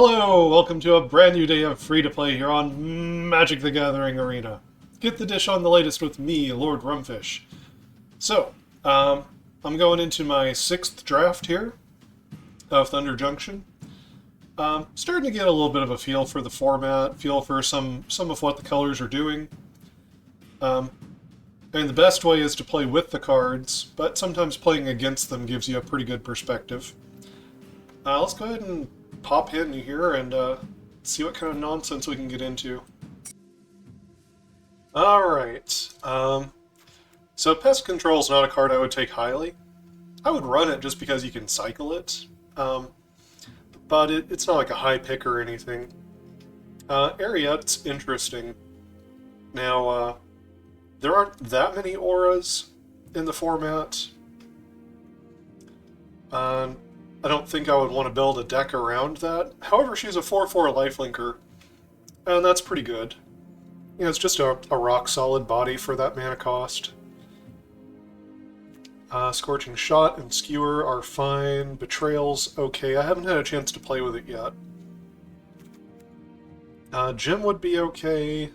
Hello, welcome to a brand new day of free-to-play here on Magic the Gathering Arena. Get the dish on the latest with me, Lord Rumfish. So, I'm going into my 6th draft here of Thunder Junction. Starting to get a little bit of a feel for the format, feel for some of what the colors are doing. The best way is to play with the cards, but sometimes playing against them gives you a pretty good perspective. Let's go ahead and pop in here and see what kind of nonsense we can get into. Alright, so Pest Control is not a card I would take highly. I would run it just because you can cycle it, but it's not like a high pick or anything. Ariette's interesting. Now, there aren't that many auras in the format. I don't think I would want to build a deck around that. However, she's a 4/4 lifelinker, and that's pretty good. You know, it's just a rock-solid body for that mana cost. Scorching Shot and Skewer are fine. Betrayal's okay. I haven't had a chance to play with it yet. Gem would be okay.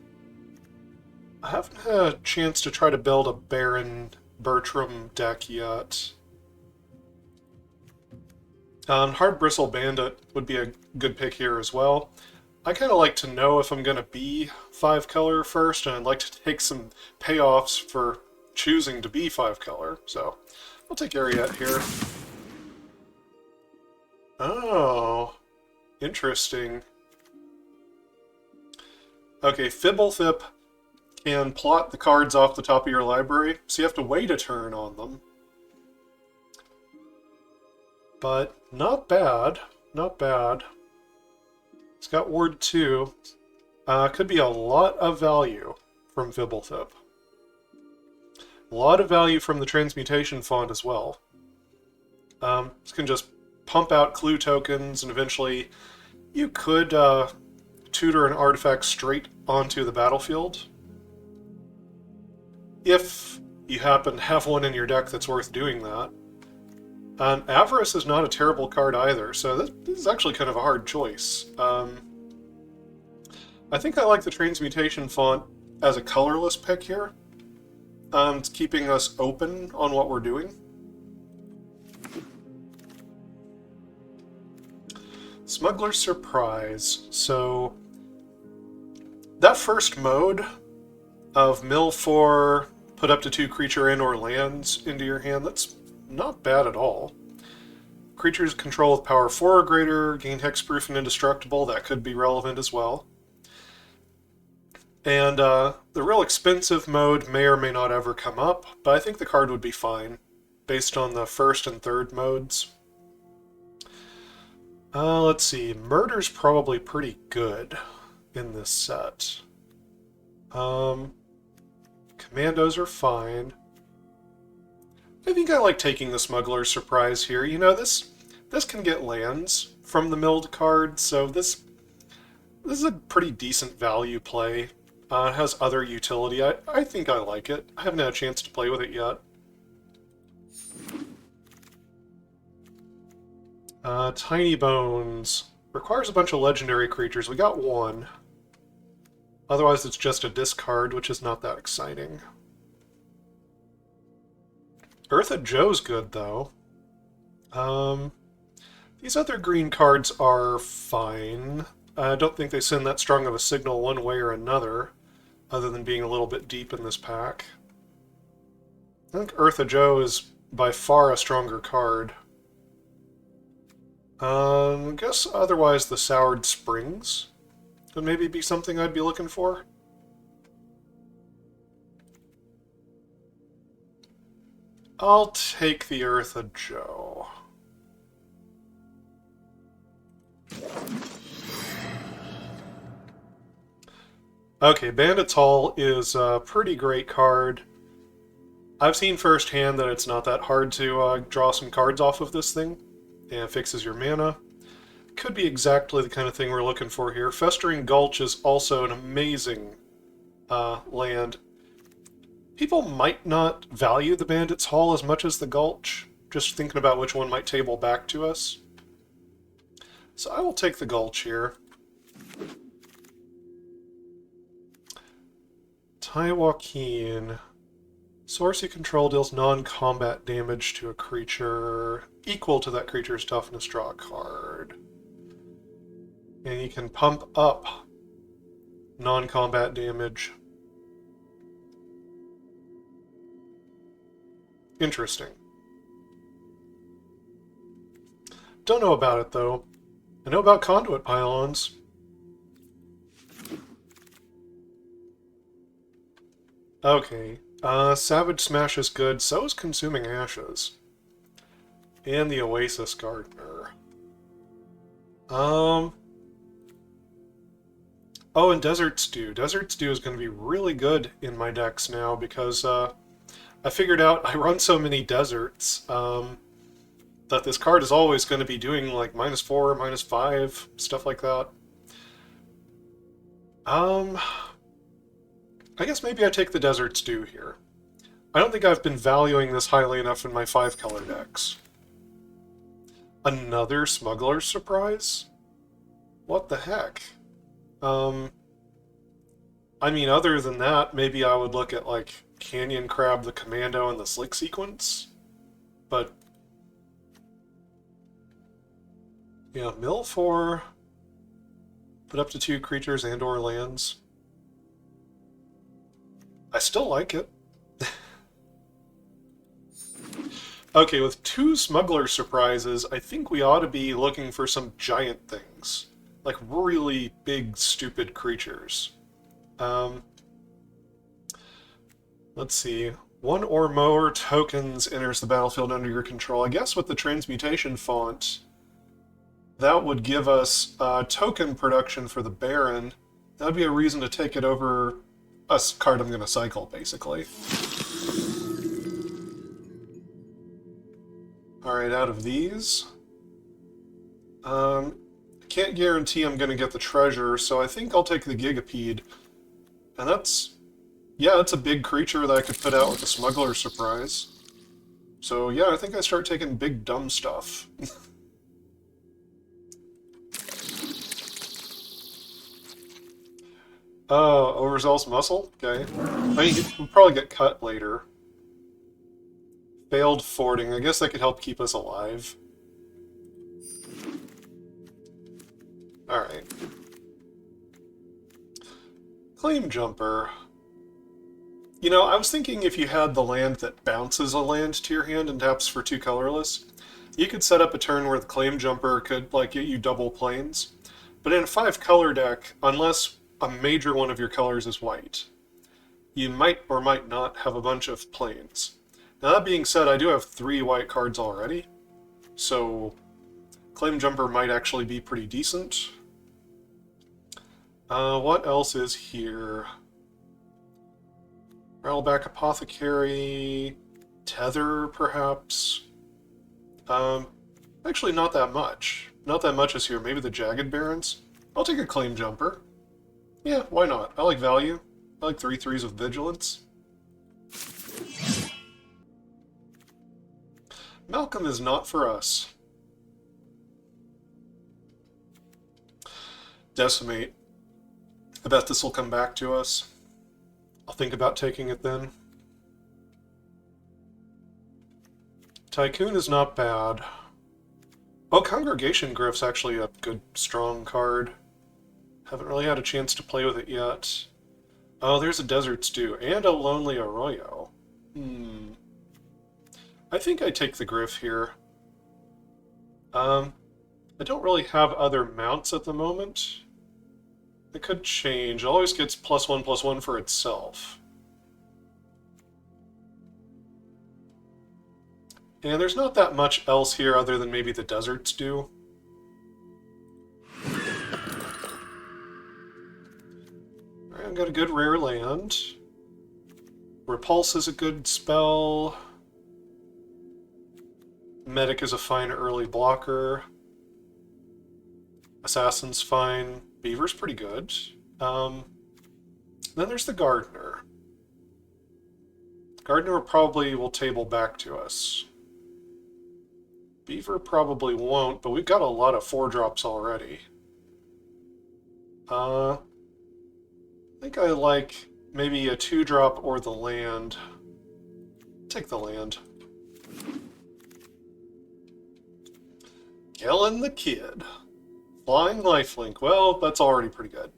I haven't had a chance to try to build a Baron Bertram deck yet. Hard Bristle Bandit would be a good pick here as well. I kind of like to know if I'm going to be 5-color first, and I'd like to take some payoffs for choosing to be 5-color. So, I'll take Ariette here. Oh, interesting. Okay, Fibblethip can plot the cards off the top of your library, so you have to wait a turn on them. But not bad, not bad. It's got Ward 2. Could be a lot of value from Fibblethip. A lot of value from the Transmutation Font as well. This can just pump out clue tokens, and eventually you could tutor an artifact straight onto the battlefield. If you happen to have one in your deck that's worth doing that. Avarice is not a terrible card either, so this is actually kind of a hard choice. I think I like the Transmutation Font as a colorless pick here. It's keeping us open on what we're doing. Smuggler's Surprise. So, that first mode of mill 4, put up to 2 creature and or lands into your hand, that's not bad at all. Creatures control with power 4 or greater, gain hexproof and indestructible, that could be relevant as well. And the real expensive mode may or may not ever come up, but I think the card would be fine, based on the first and third modes. Let's see, Murder's probably pretty good in this set. Commandos are fine. I think I like taking the Smuggler's Surprise here. You know, this can get lands from the milled card, so this is a pretty decent value play. It has other utility. I think I like it. I haven't had a chance to play with it yet. Tiny Bones. Requires a bunch of legendary creatures. We got one. Otherwise it's just a discard, which is not that exciting. Eartha Joe's good, though. These other green cards are fine. I don't think they send that strong of a signal one way or another, other than being a little bit deep in this pack. I think Eartha Joe is by far a stronger card. I guess otherwise the Soured Springs would maybe be something I'd be looking for. I'll take the Eartha Joe. Okay, Bandit's Hall is a pretty great card. I've seen firsthand that it's not that hard to draw some cards off of this thing, and it fixes your mana. Could be exactly the kind of thing we're looking for here. Festering Gulch is also an amazing land. People might not value the Bandit's Hall as much as the Gulch, just thinking about which one might table back to us. So I will take the Gulch here. Tai Joaquin. Source you control deals non-combat damage to a creature equal to that creature's toughness. Draw a card. And you can pump up non-combat damage. Interesting. Don't know about it, though. I know about conduit pylons. Okay. Savage Smash is good. So is Consuming Ashes. And the Oasis Gardener. Oh, and Desert Stew. Desert Stew is going to be really good in my decks now because I figured out I run so many deserts that this card is always going to be doing like -4, -5, stuff like that. I guess maybe I take the Desert Stew here. I don't think I've been valuing this highly enough in my 5-color decks. Another Smuggler's Surprise? What the heck? I mean, other than that, maybe I would look at, like, Canyon Crab, the Commando, and the Slick Sequence. But, yeah, mill 4, put up to 2 creatures and or lands. I still like it. Okay, with 2 Smuggler Surprises, I think we ought to be looking for some giant things. Like really big, stupid creatures. Let's see. 1 or more tokens enters the battlefield under your control. I guess with the Transmutation font, that would give us token production for the Baron. That would be a reason to take it over a card I'm going to cycle, basically. Alright, out of these... I can't guarantee I'm going to get the treasure, so I think I'll take the Gigapede. And that's... yeah, that's a big creature that I could put out with a Smuggler Surprise. So yeah, I think I start taking big dumb stuff. Overzealous Muscle? Okay. I mean, we'll probably get cut later. Failed Fording. I guess that could help keep us alive. Alright. Claim Jumper. You know, I was thinking if you had the land that bounces a land to your hand and taps for 2 colorless, you could set up a turn where the Claim Jumper could, like, get you double planes. But in a 5-color deck, unless a major one of your colors is white, you might or might not have a bunch of planes. Now, that being said, I do have 3 white cards already, so Claim Jumper might actually be pretty decent. What else is here? Rattleback Apothecary, Tether, perhaps? Actually, not that much. Not that much is here. Maybe the Jagged Barons? I'll take a Claim Jumper. Yeah, why not? I like value. I like 3/3s with Vigilance. Malcolm is not for us. Decimate. I bet this will come back to us. I'll think about taking it then. Tycoon is not bad. Oh, Congregation Gryph's actually a good, strong card. Haven't really had a chance to play with it yet. Oh, there's a Desert Stew and a Lonely Arroyo. I think I take the Gryph here. I don't really have other mounts at the moment. It could change. It always gets +1/+1 for itself. And there's not that much else here other than maybe the Desert Stew. Alright, I've got a good rare land. Repulse is a good spell. Medic is a fine early blocker. Assassin's fine. Beaver's pretty good. Then there's the Gardener. Gardener probably will table back to us. Beaver probably won't, but we've got a lot of 4-drops already. I think I like maybe a 2-drop or the land. Take the land. Killing the kid. Flying lifelink. Well, that's already pretty good.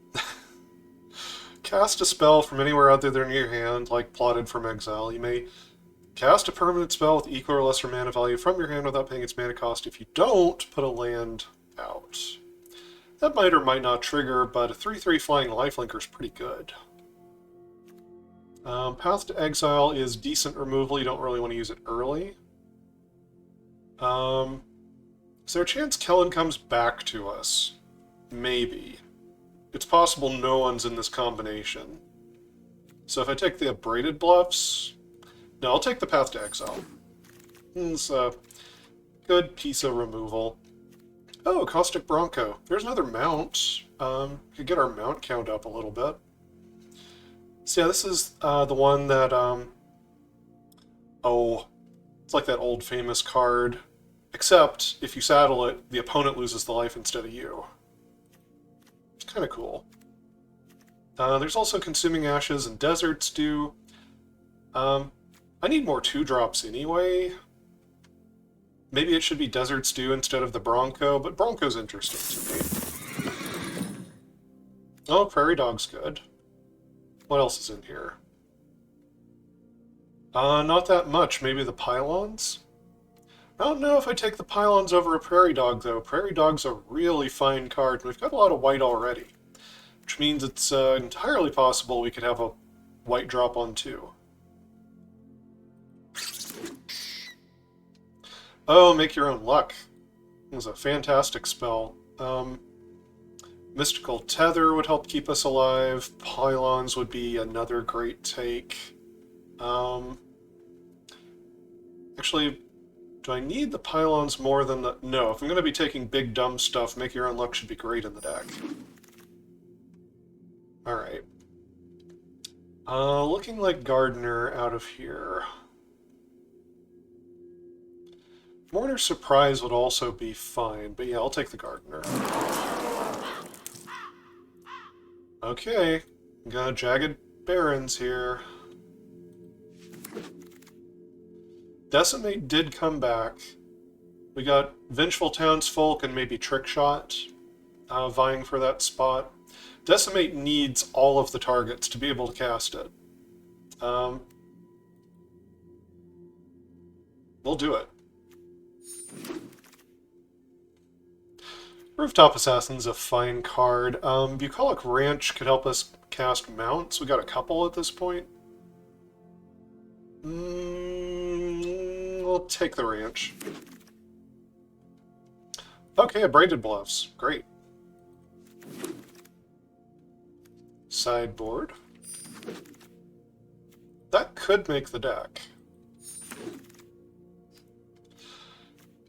Cast a spell from anywhere other than your hand, like plotted from exile. You may cast a permanent spell with equal or lesser mana value from your hand without paying its mana cost. If you don't, put a land out. That might or might not trigger, but a 3/3 flying lifelinker is pretty good. Path to Exile is decent removal. You don't really want to use it early. Is there a chance Kellen comes back to us? Maybe. It's possible no one's in this combination. So if I take the Abraded Bluffs... No, I'll take the Path to Exile. It's a good piece of removal. Oh, Caustic Bronco. There's another mount. Could get our mount count up a little bit. So yeah, this is the one that... Oh, it's like that old famous card. Except, if you saddle it, the opponent loses the life instead of you. It's kind of cool. There's also Consuming Ashes and Desert Stew. I need more 2-drops anyway. Maybe it should be Desert Stew instead of the Bronco, but Bronco's interesting to me. Oh, Prairie Dog's good. What else is in here? Not that much. Maybe the Pylons? I don't know if I take the Pylons over a Prairie Dog, though. Prairie Dog's a really fine card, and we've got a lot of white already. Which means it's entirely possible we could have a white drop on 2. Oh, Make Your Own Luck. It was a fantastic spell. Mystical Tether would help keep us alive. Pylons would be another great take. Actually, do I need the Pylons more than the... No, if I'm going to be taking big dumb stuff, Make Your Own Luck should be great in the deck. Alright. Looking like Gardener out of here. Mourner's Surprise would also be fine, but yeah, I'll take the Gardener. Okay, got Jagged Barrens here. Decimate did come back. We got Vengeful Townsfolk and maybe Trickshot vying for that spot. Decimate needs all of the targets to be able to cast it. We'll do it. Rooftop Assassin's a fine card. Bucolic Ranch could help us cast mounts. We got a couple at this point. We'll take the ranch. Okay, Abraded Bluffs. Great. Sideboard. That could make the deck.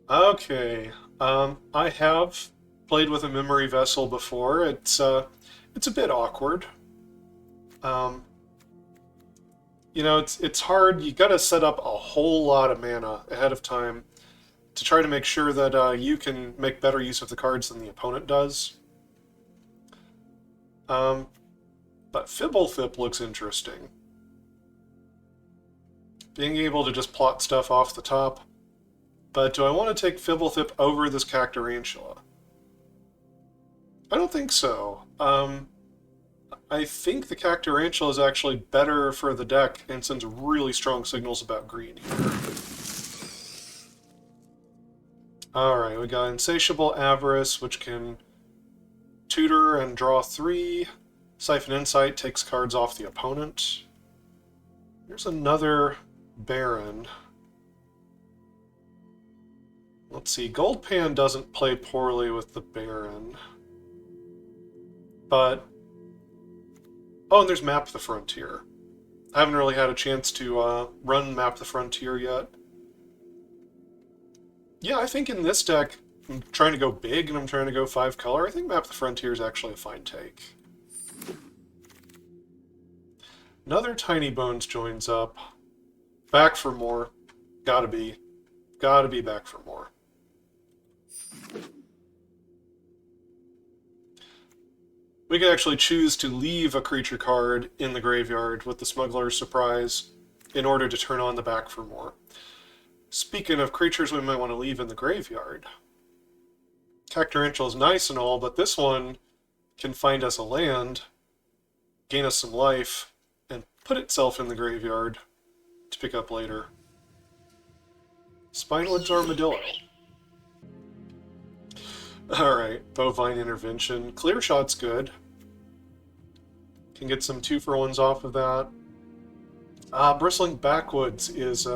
Okay. I have played with a memory vessel before. It's a bit awkward. You know, it's hard. You got to set up a whole lot of mana ahead of time to try to make sure that you can make better use of the cards than the opponent does. But Fibblethip looks interesting. Being able to just plot stuff off the top. But do I want to take Fibblethip over this Cactarantula? I don't think so. I think the Cactarantula is actually better for the deck and sends really strong signals about green here. Alright, we got Insatiable Avarice, which can tutor and draw 3. Siphon Insight takes cards off the opponent. Here's another Baron. Let's see, Goldpan doesn't play poorly with the Baron. But... Oh, and there's Map the Frontier. I haven't really had a chance to run Map the Frontier yet. Yeah, I think in this deck, I'm trying to go big and I'm trying to go 5 color. I think Map the Frontier is actually a fine take. Another Tiny Bones joins up. Back for more. Gotta be back for more. We can actually choose to leave a creature card in the graveyard with the Smuggler's Surprise in order to turn on the back for more. Speaking of creatures we might want to leave in the graveyard, Cactorential is nice and all, but this one can find us a land, gain us some life, and put itself in the graveyard to pick up later. Spinewood's Armadillo. Alright, Bovine Intervention. Clear Shot's good. Can get some 2-for-1s off of that. Bristling Backwoods is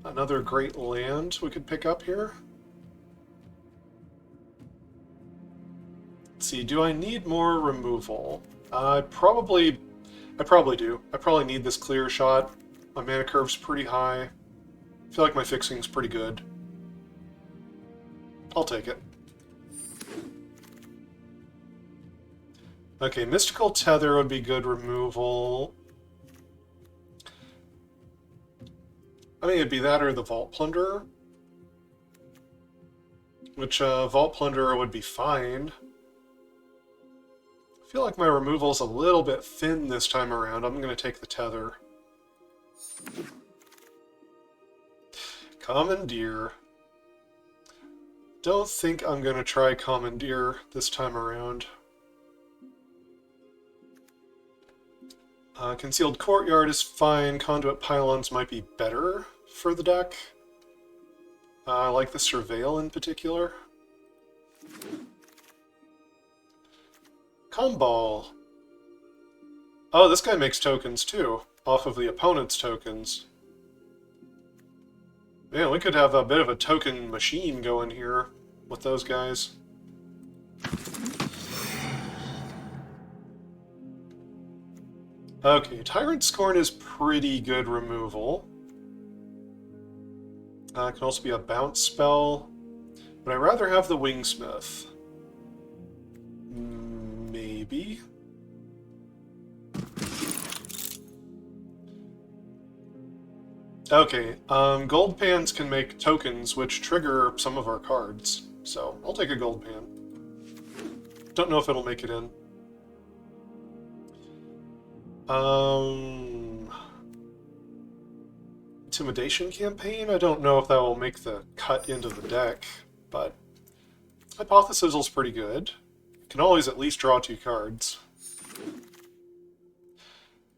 another great land we could pick up here. Let's see, do I need more removal? I probably do. I probably need this Clear Shot. My mana curve's pretty high. I feel like my fixing's pretty good. I'll take it. Okay, Mystical Tether would be good removal. I mean, it'd be that or the Vault Plunderer. Which, Vault Plunderer would be fine. I feel like my removal's a little bit thin this time around. I'm going to take the Tether. Commandeer. Don't think I'm going to try Commandeer this time around. Concealed Courtyard is fine. Conduit Pylons might be better for the deck. I like the Surveil in particular. Comball. Oh, this guy makes tokens too, off of the opponent's tokens. Man, we could have a bit of a token machine going here with those guys. Okay, Tyrant Scorn is pretty good removal. It can also be a bounce spell, but I'd rather have the Wingsmith. Maybe? Okay, gold pans can make tokens which trigger some of our cards, so I'll take a gold pan. Don't know if it'll make it in. Intimidation Campaign? I don't know if that will make the cut into the deck, but Hypothesizal's pretty good. Can always at least draw 2 cards. We'll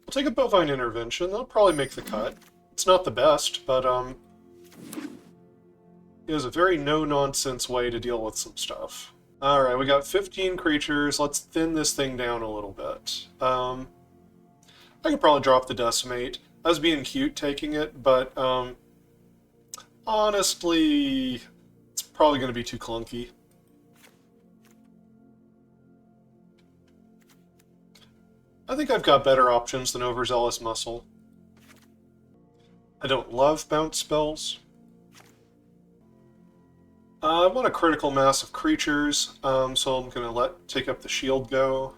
take a Bovine Intervention. That'll probably make the cut. It's not the best, but it is a very no-nonsense way to deal with some stuff. Alright, we got 15 creatures. Let's thin this thing down a little bit. I could probably drop the Decimate. I was being cute taking it, but honestly, it's probably going to be too clunky. I think I've got better options than Overzealous Muscle. I don't love bounce spells. I want a critical mass of creatures, so I'm going to take up the shield go.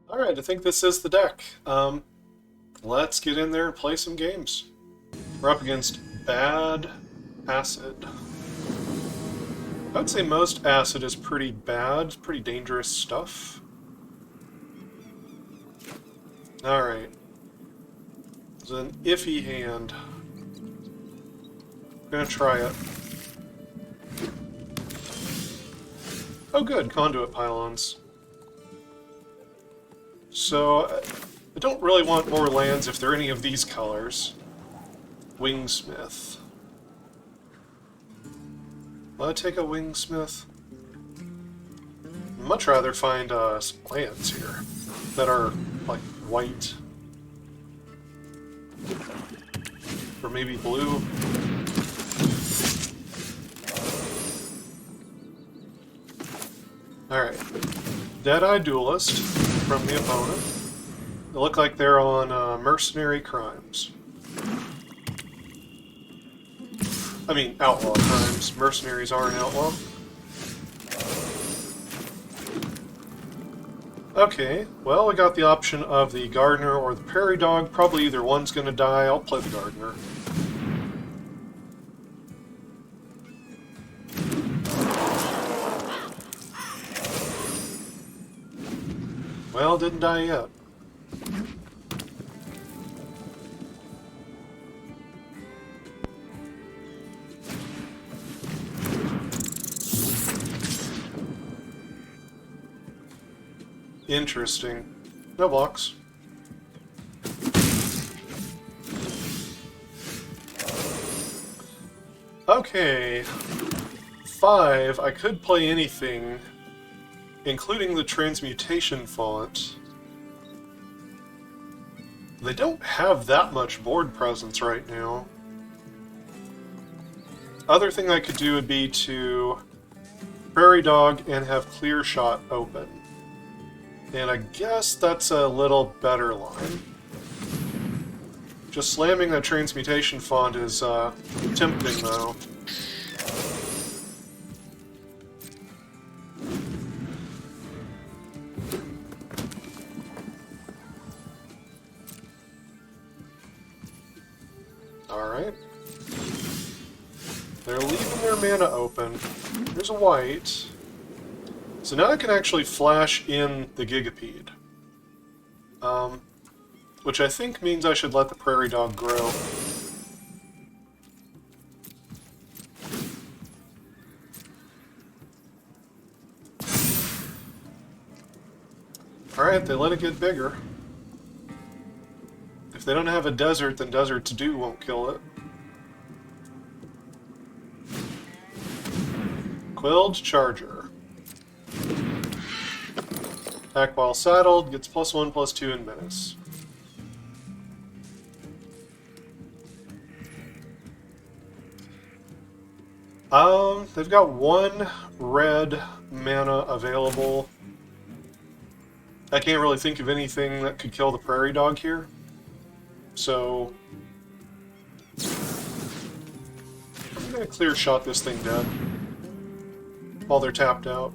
Alright, I think this is the deck. Let's get in there and play some games. We're up against bad acid. I would say most acid is pretty bad, pretty dangerous stuff. Alright. It's an iffy hand. I'm gonna try it. Oh good, Conduit Pylons. So, I don't really want more lands if they're any of these colors. Wingsmith. Will I take a Wingsmith? I'd much rather find some lands here that are, like, white. Or maybe blue. Alright. Dead-Eye Duelist from the opponent. They look like they're on Mercenary Crimes. I mean, Outlaw Crimes. Mercenaries are an outlaw. Okay, well, we got the option of the Gardener or the Prairie Dog. Probably either one's gonna die. I'll play the Gardener. Well, didn't die yet. Interesting. No blocks. Okay. 5. I could play anything, including the transmutation font. They don't have that much board presence right now. Other thing I could do would be to Prairie Dog and have Clear Shot open. And I guess that's a little better line. Just slamming that transmutation font is tempting, though. Alright. They're leaving their mana open. There's a white. So now I can actually flash in the Gigapede. Which I think means I should let the Prairie Dog grow. Alright, they let it get bigger. If they don't have a desert, then Desert's Dew won't kill it. Quilled Charger. Attack while saddled, gets +1/+2 in menace. They've got 1 red mana available. I can't really think of anything that could kill the Prairie Dog here. So I'm gonna Clear Shot this thing dead while they're tapped out.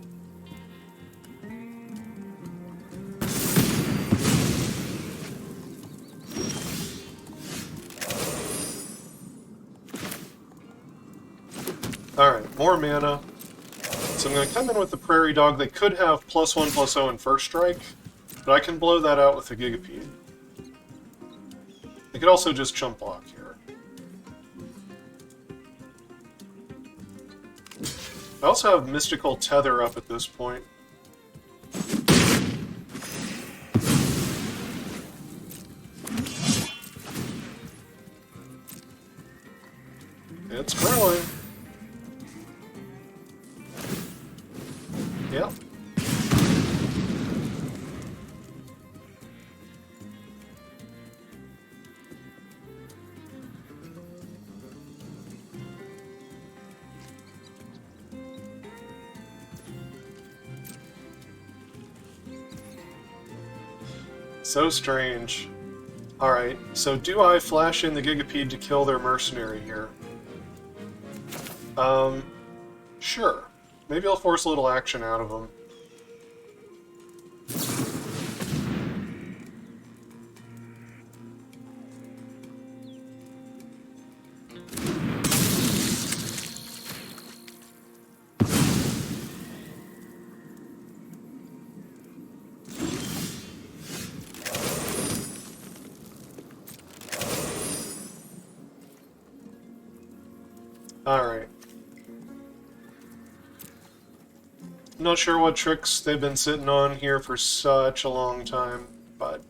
Alright, more mana. So I'm going to come in with the Prairie Dog. They could have +1/+0 in first strike, but I can blow that out with the Gigapede. They could also just chump block here. I also have Mystical Tether up at this point. It's growing. Yep. So strange. Alright, so do I flash in the Gigapede to kill their mercenary here? Sure. Maybe I'll force a little action out of them. Alright. Not sure what tricks they've been sitting on here for such a long time, but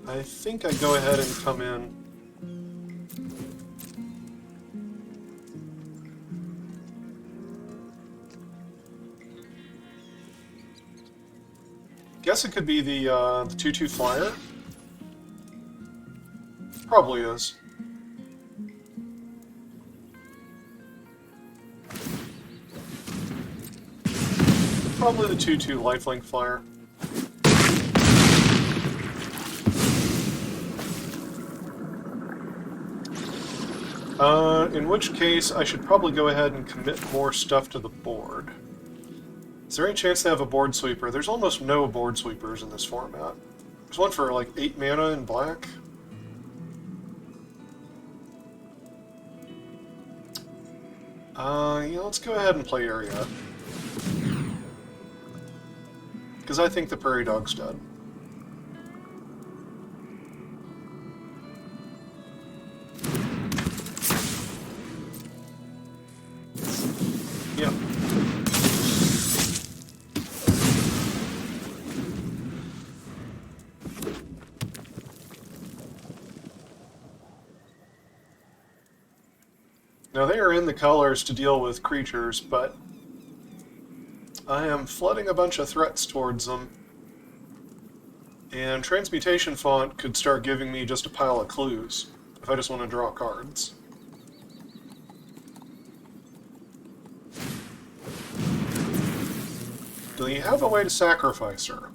I think I go ahead and come in. Guess it could be the 2/2 flyer. Probably is. Probably the 2/2 lifelink flyer. In which case, I should probably go ahead and commit more stuff to the board. Is there any chance they have a board sweeper? There's almost no board sweepers in this format. There's one for like 8 mana in black. Yeah, let's go ahead and play Area. Because I think the prairie dog's dead. Yeah. Now they are in the colors to deal with creatures, but I am flooding a bunch of threats towards them. And Transmutation Font could start giving me just a pile of clues, if I just want to draw cards. Do you have a way to sacrifice her?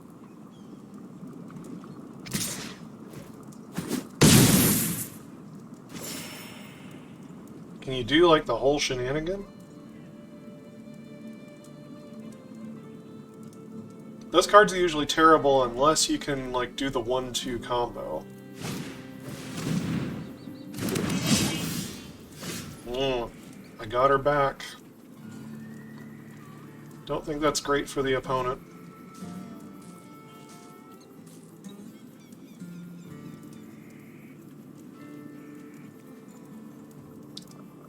Can you do, like, the whole shenanigan? Those cards are usually terrible unless you can, like, do the 1-2 combo. I got her back. Don't think that's great for the opponent.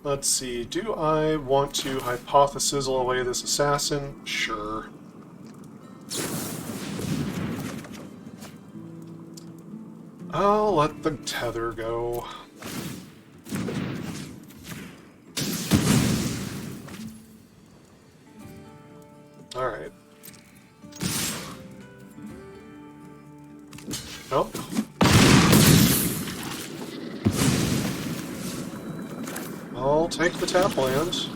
Let's see, do I want to hypothesizzle away this assassin? Sure. I'll let the tether go. Alright. Nope. I'll take the tap land.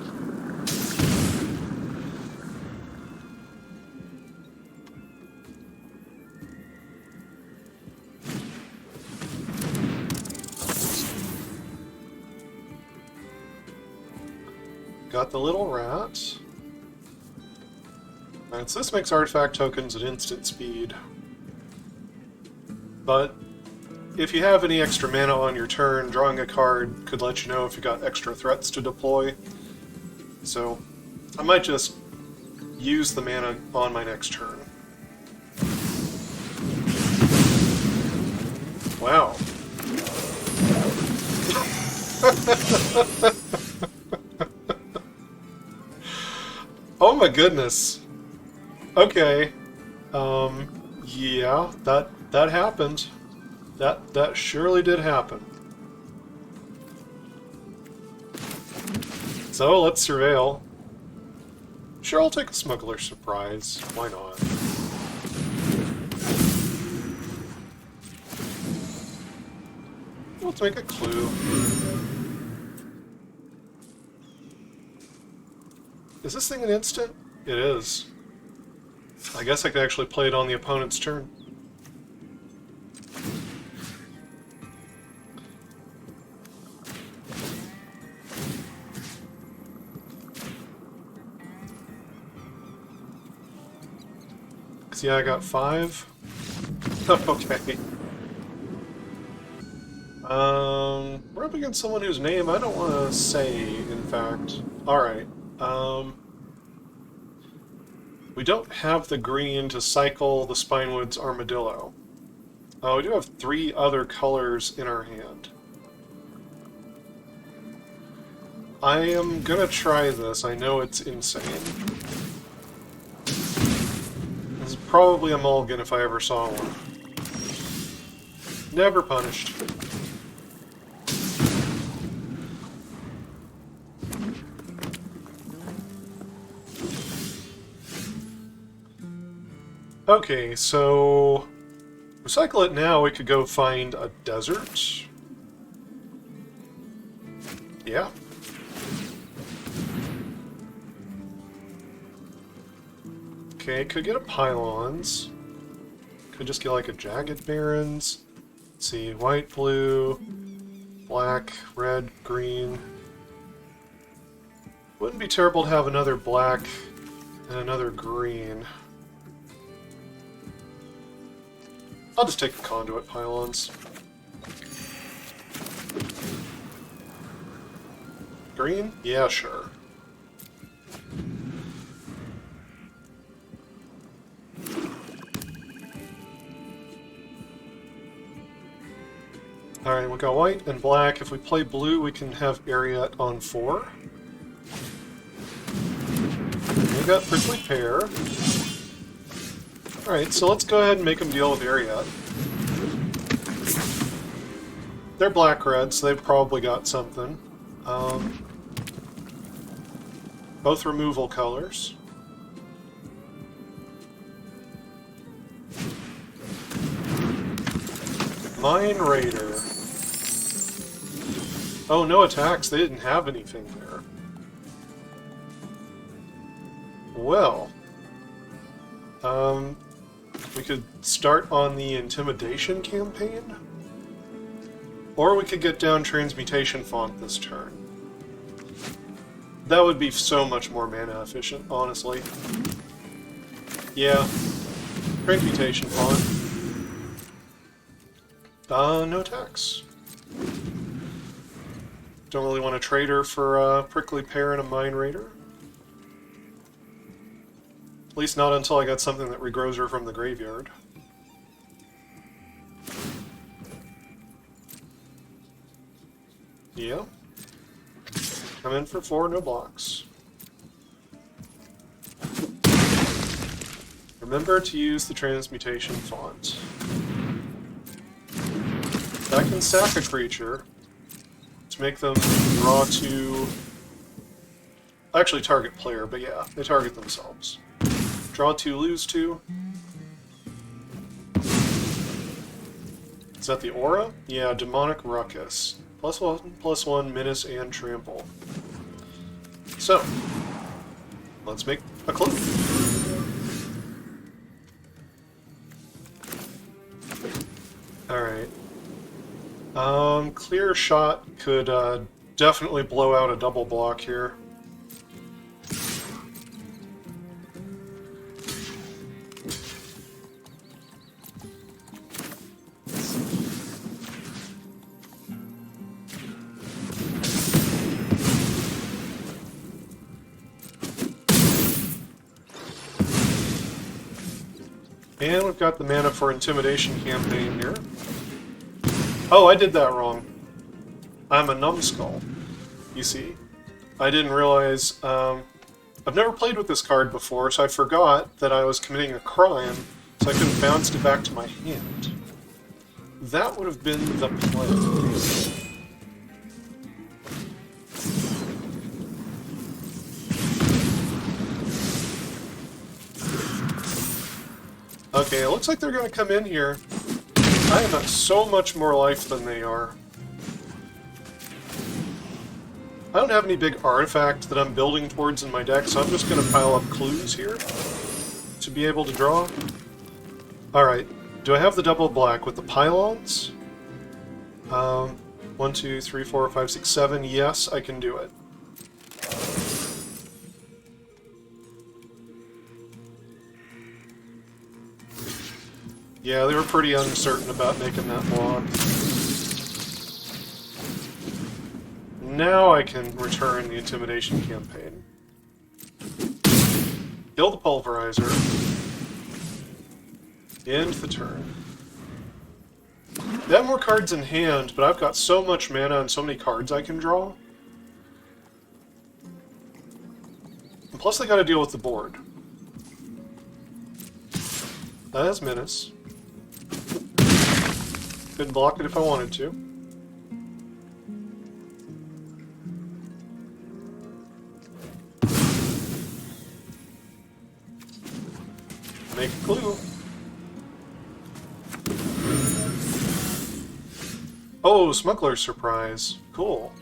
Got the little rat. Alright, so this makes artifact tokens at instant speed. But if you have any extra mana on your turn, drawing a card could let you know if you got extra threats to deploy. So I might just use the mana on my next turn. Wow. Oh my goodness. Okay. Yeah, that happened. That surely did happen. So, let's surveil. Sure, I'll take a smuggler's surprise. Why not? Let's make a clue. Is this thing an instant? It is. I guess I could actually play it on the opponent's turn. Yeah, I got 5. Okay. We're up against someone whose name I don't want to say, in fact. Alright. We don't have the green to cycle the Spinewood's Armadillo. We do have 3 other colors in our hand. I am gonna try this. I know it's insane. This is probably a mulligan if I ever saw one. Never punished. Okay, so recycle it now, we could go find a desert. Yeah. Okay, could get a pylons. Could just get like a jagged barrens. Let's see, white, blue, black, red, green. Wouldn't be terrible to have another black and another green. I'll just take the conduit pylons. Green? Yeah, sure. Alright, we got white and black. If we play blue, we can have Ariat on 4. We got Prickly Pear. Alright, so let's go ahead and make them deal with Ariat. They're black-red, so they've probably got something. Both removal colors. Mine Raider. Oh, no attacks. They didn't have anything there. Well. We could start on the Intimidation campaign. Or we could get down Transmutation Font this turn. That would be so much more mana efficient, honestly. Yeah. Transmutation Font. No attacks. Don't really want to trade her for a Prickly Pear and a Mine Raider. At least not until I got something that regrows her from the graveyard. Yeah. I'm in for 4, no blocks. Remember to use the Transmutation Font. I can sack a creature to make them draw to... Actually target player, but yeah, they target themselves. Draw 2, lose 2. Is that the aura? Yeah, Demonic Ruckus. +1/+1, Menace, and Trample. So, let's make a clue. Alright. Clear Shot could definitely blow out a double block here. And we've got the mana for Intimidation campaign here. Oh, I did that wrong. I'm a numbskull, you see. I didn't realize... I've never played with this card before, so I forgot that I was committing a crime, so I could have bounced it back to my hand. That would have been the play. Okay, it looks like they're going to come in here. I have got so much more life than they are. I don't have any big artifact that I'm building towards in my deck, so I'm just going to pile up clues here to be able to draw. Alright, do I have the double black with the pylons? 1, 2, 3, 4, 5, 6, 7. Yes, I can do it. Yeah, they were pretty uncertain about making that block. Now I can return the Intimidation campaign. Kill the Pulverizer. End the turn. They have more cards in hand, but I've got so much mana and so many cards I can draw. And plus they gotta deal with the board. That has Menace. Couldn't block it if I wanted to. Make a clue. Oh, Smuggler's Surprise. Cool.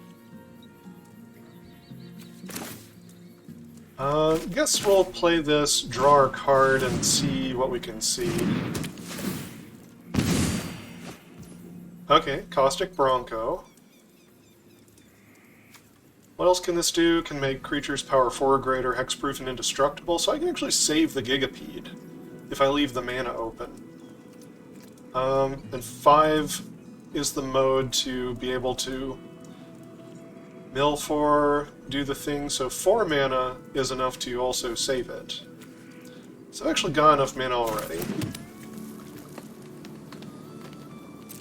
Guess we'll play this, draw our card, and see what we can see. Okay, Caustic Bronco. What else can this do? Can make creatures power 4 or greater, hexproof and indestructible, so I can actually save the Gigapede if I leave the mana open. And 5 is the mode to be able to mill 4, do the thing, so 4 mana is enough to also save it. So I've actually got enough mana already.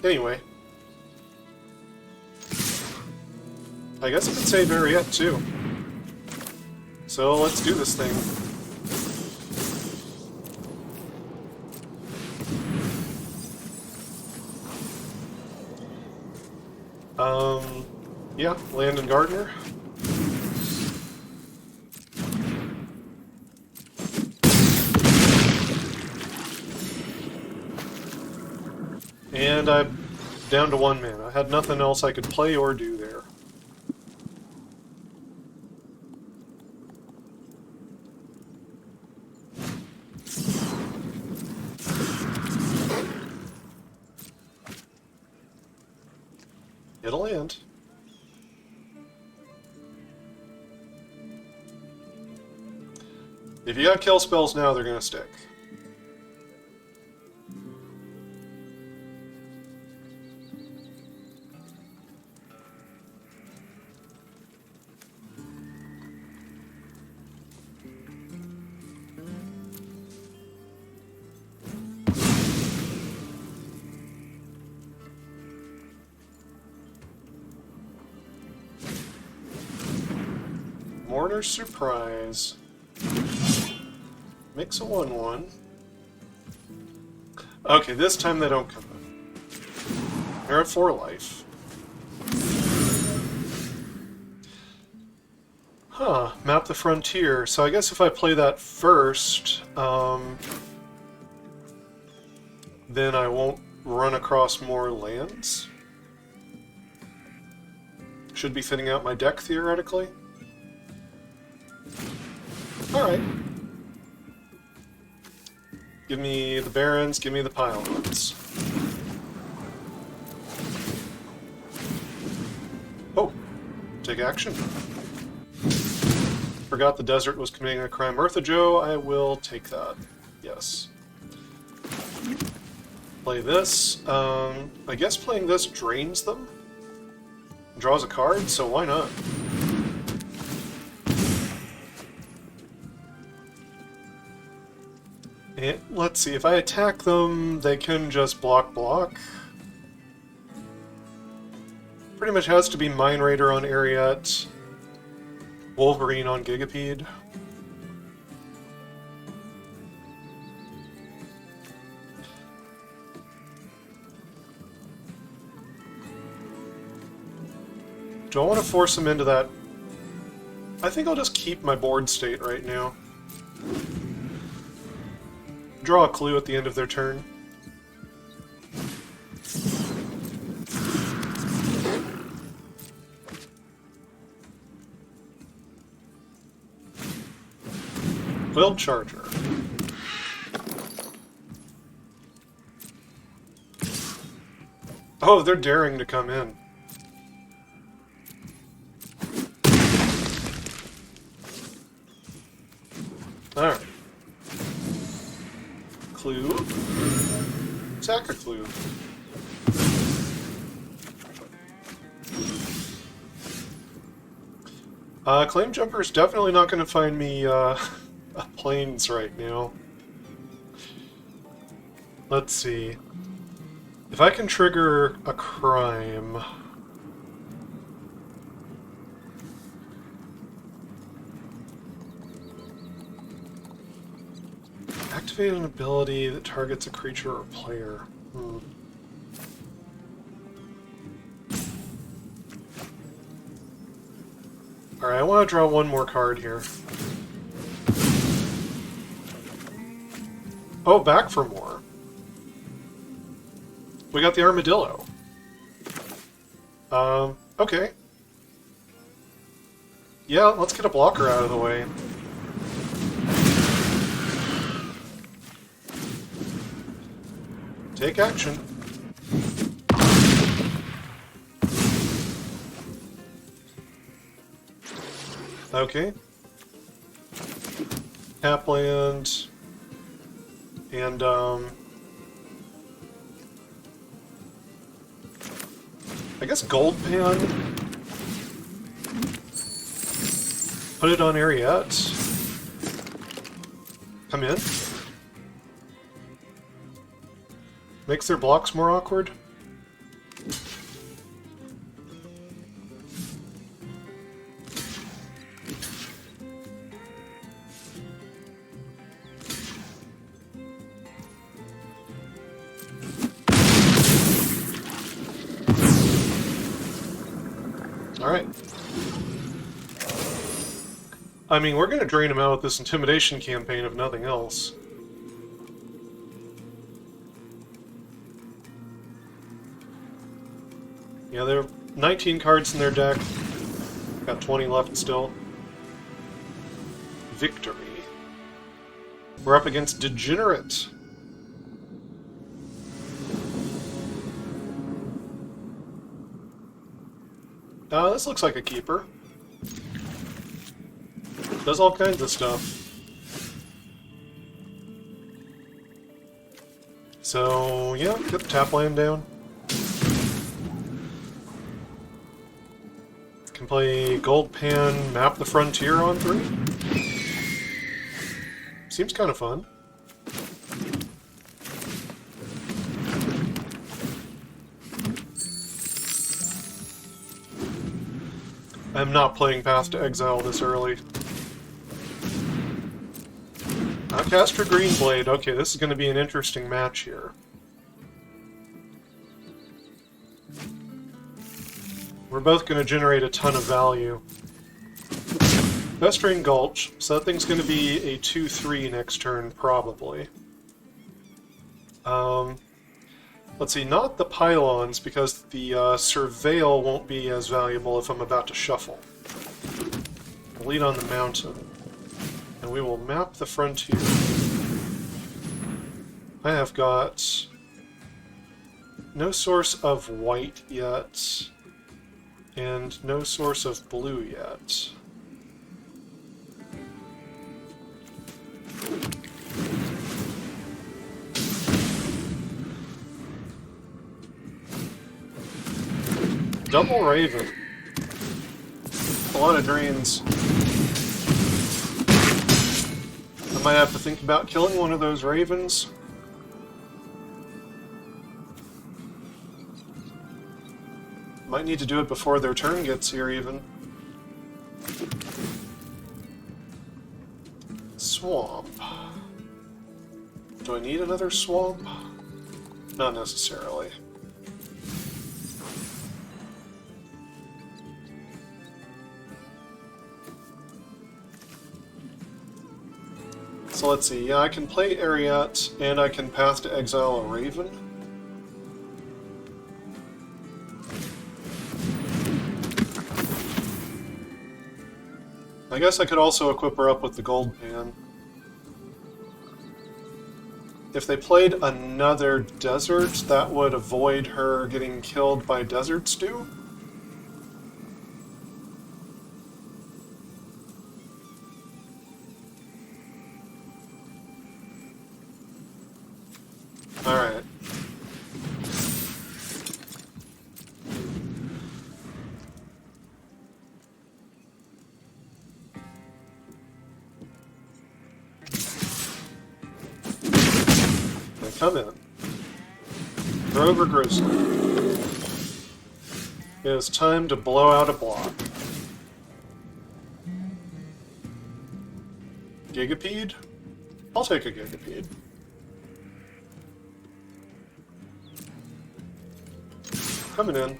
Anyway, I guess I could save area too. So let's do this thing. Yeah, Landon Gardner. And I'm down to 1 mana. I had nothing else I could play or do there. It'll land. If you got kill spells now, they're gonna stick. Mourner's Surprise. Makes a 1/1. Okay, this time they don't come in. They're at 4 life. Huh, Map the Frontier. So I guess if I play that first, then I won't run across more lands. Should be thinning out my deck, theoretically. Alright. Give me the Barrens, give me the Pylons. Oh, take action. Forgot the desert was committing a crime. Eartha Joe, I will take that. Yes. Play this. I guess playing this drains them. Draws a card, so why not? And let's see, if I attack them, they can just block. Pretty much has to be Mine Raider on Ariat, Wolverine on Gigapede. Do I want to force them into that? I think I'll just keep my board state right now. Draw a clue at the end of their turn. Build Charger. Oh, they're daring to come in. Alright. Clue. Sack a clue. Claim Jumper's definitely not going to find me planes right now. Let's see. If I can trigger a crime... Activate an ability that targets a creature or player. Alright, I want to draw one more card here. Oh, back for more. We got the Armadillo. Okay. Yeah, let's get a blocker out of the way. Take action. Okay. Tap land. And, I guess Gold Pan. Put it on Ariat. Come in. Makes their blocks more awkward. Alright. I mean, we're going to drain him out with this intimidation campaign, if nothing else. Yeah, there are 19 cards in their deck. Got 20 left still. Victory. We're up against Degenerate. This looks like a keeper. Does all kinds of stuff. So, yeah, get the tap land down. Can play Gold Pan, map the Frontier on 3. Seems kind of fun. I'm not playing Path to Exile this early. Caster Greenblade. Okay, this is going to be an interesting match here. We're both going to generate a ton of value. Vesterine Gulch, so that thing's going to be a 2-3 next turn, probably. Let's see, not the Pylons, because the Surveil won't be as valuable if I'm about to shuffle. Lead on the Mountain. And we will map the Frontier. I have got no source of white yet, and no source of blue yet. Double Raven. A lot of drains. I might have to think about killing one of those ravens. Might need to do it before their turn gets here, even. Swamp. Do I need another swamp? Not necessarily. So let's see, yeah, I can play Ariat, and I can Path to Exile a Raven. I guess I could also equip her up with the Gold Pan. If they played another Desert, that would avoid her getting killed by Desert Stew. Alright. They come in. Grover Grizzly. It is time to blow out a block. Gigapede? I'll take a Gigapede. Coming in.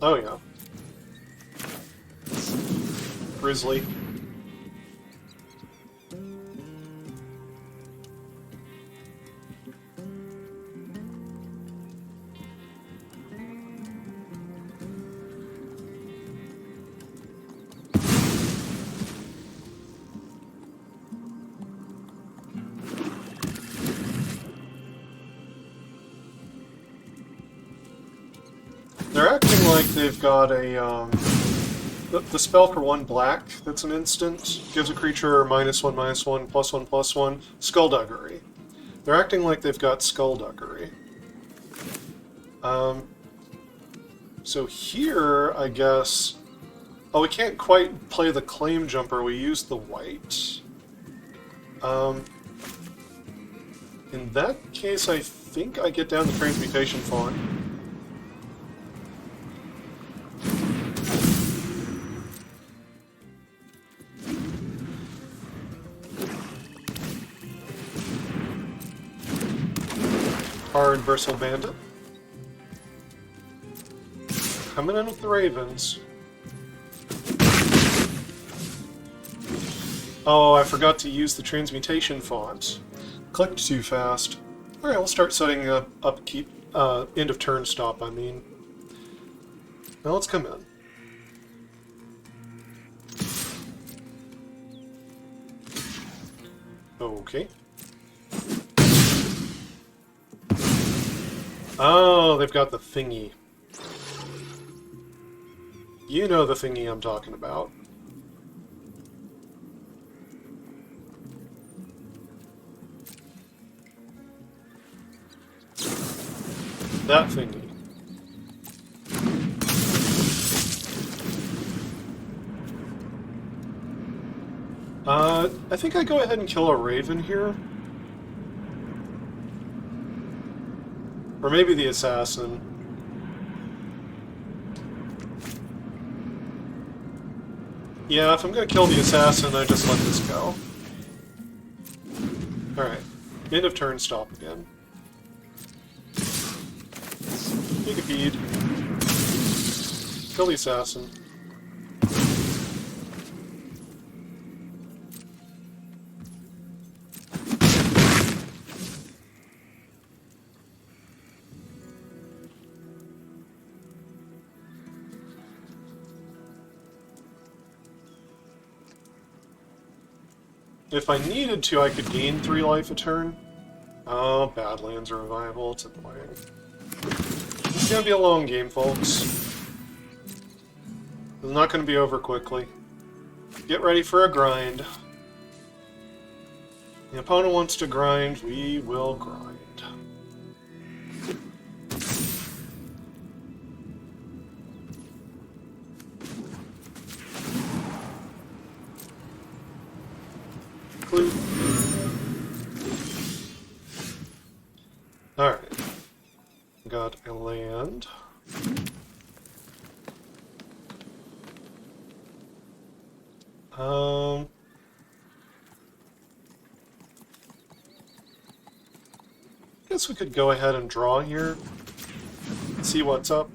Oh yeah. Grizzly. They're acting like they've got a, the spell for 1 black, that's an instant, gives a creature -1/-1, +1/+1, Skullduggery. They're acting like they've got Skullduggery. So here, I guess... Oh, we can't quite play the Claim Jumper, we use the white. In that case, I think I get down the Transmutation Fawn. Hard Versal Bandit. coming in with the ravens. Oh, I forgot to use the transmutation font. Clicked too fast. Alright, we'll start setting up upkeep, end of turn stop, I mean. Now let's come in. Okay. Oh, they've got the thingy. You know the thingy I'm talking about. That thingy. I think I go ahead and kill a raven here. Or maybe the assassin. Yeah, if I'm gonna kill the assassin, I just let this go. Alright. End of turn stop again. Gigapede. Kill the assassin. If I needed to, I could gain 3 life a turn. Oh, Badlands Revival, it's annoying. It's gonna be a long game, folks. It's not gonna be over quickly. Get ready for a grind. The opponent wants to grind, we will grind. Alright. Got a land. Guess we could go ahead and draw here. See what's up.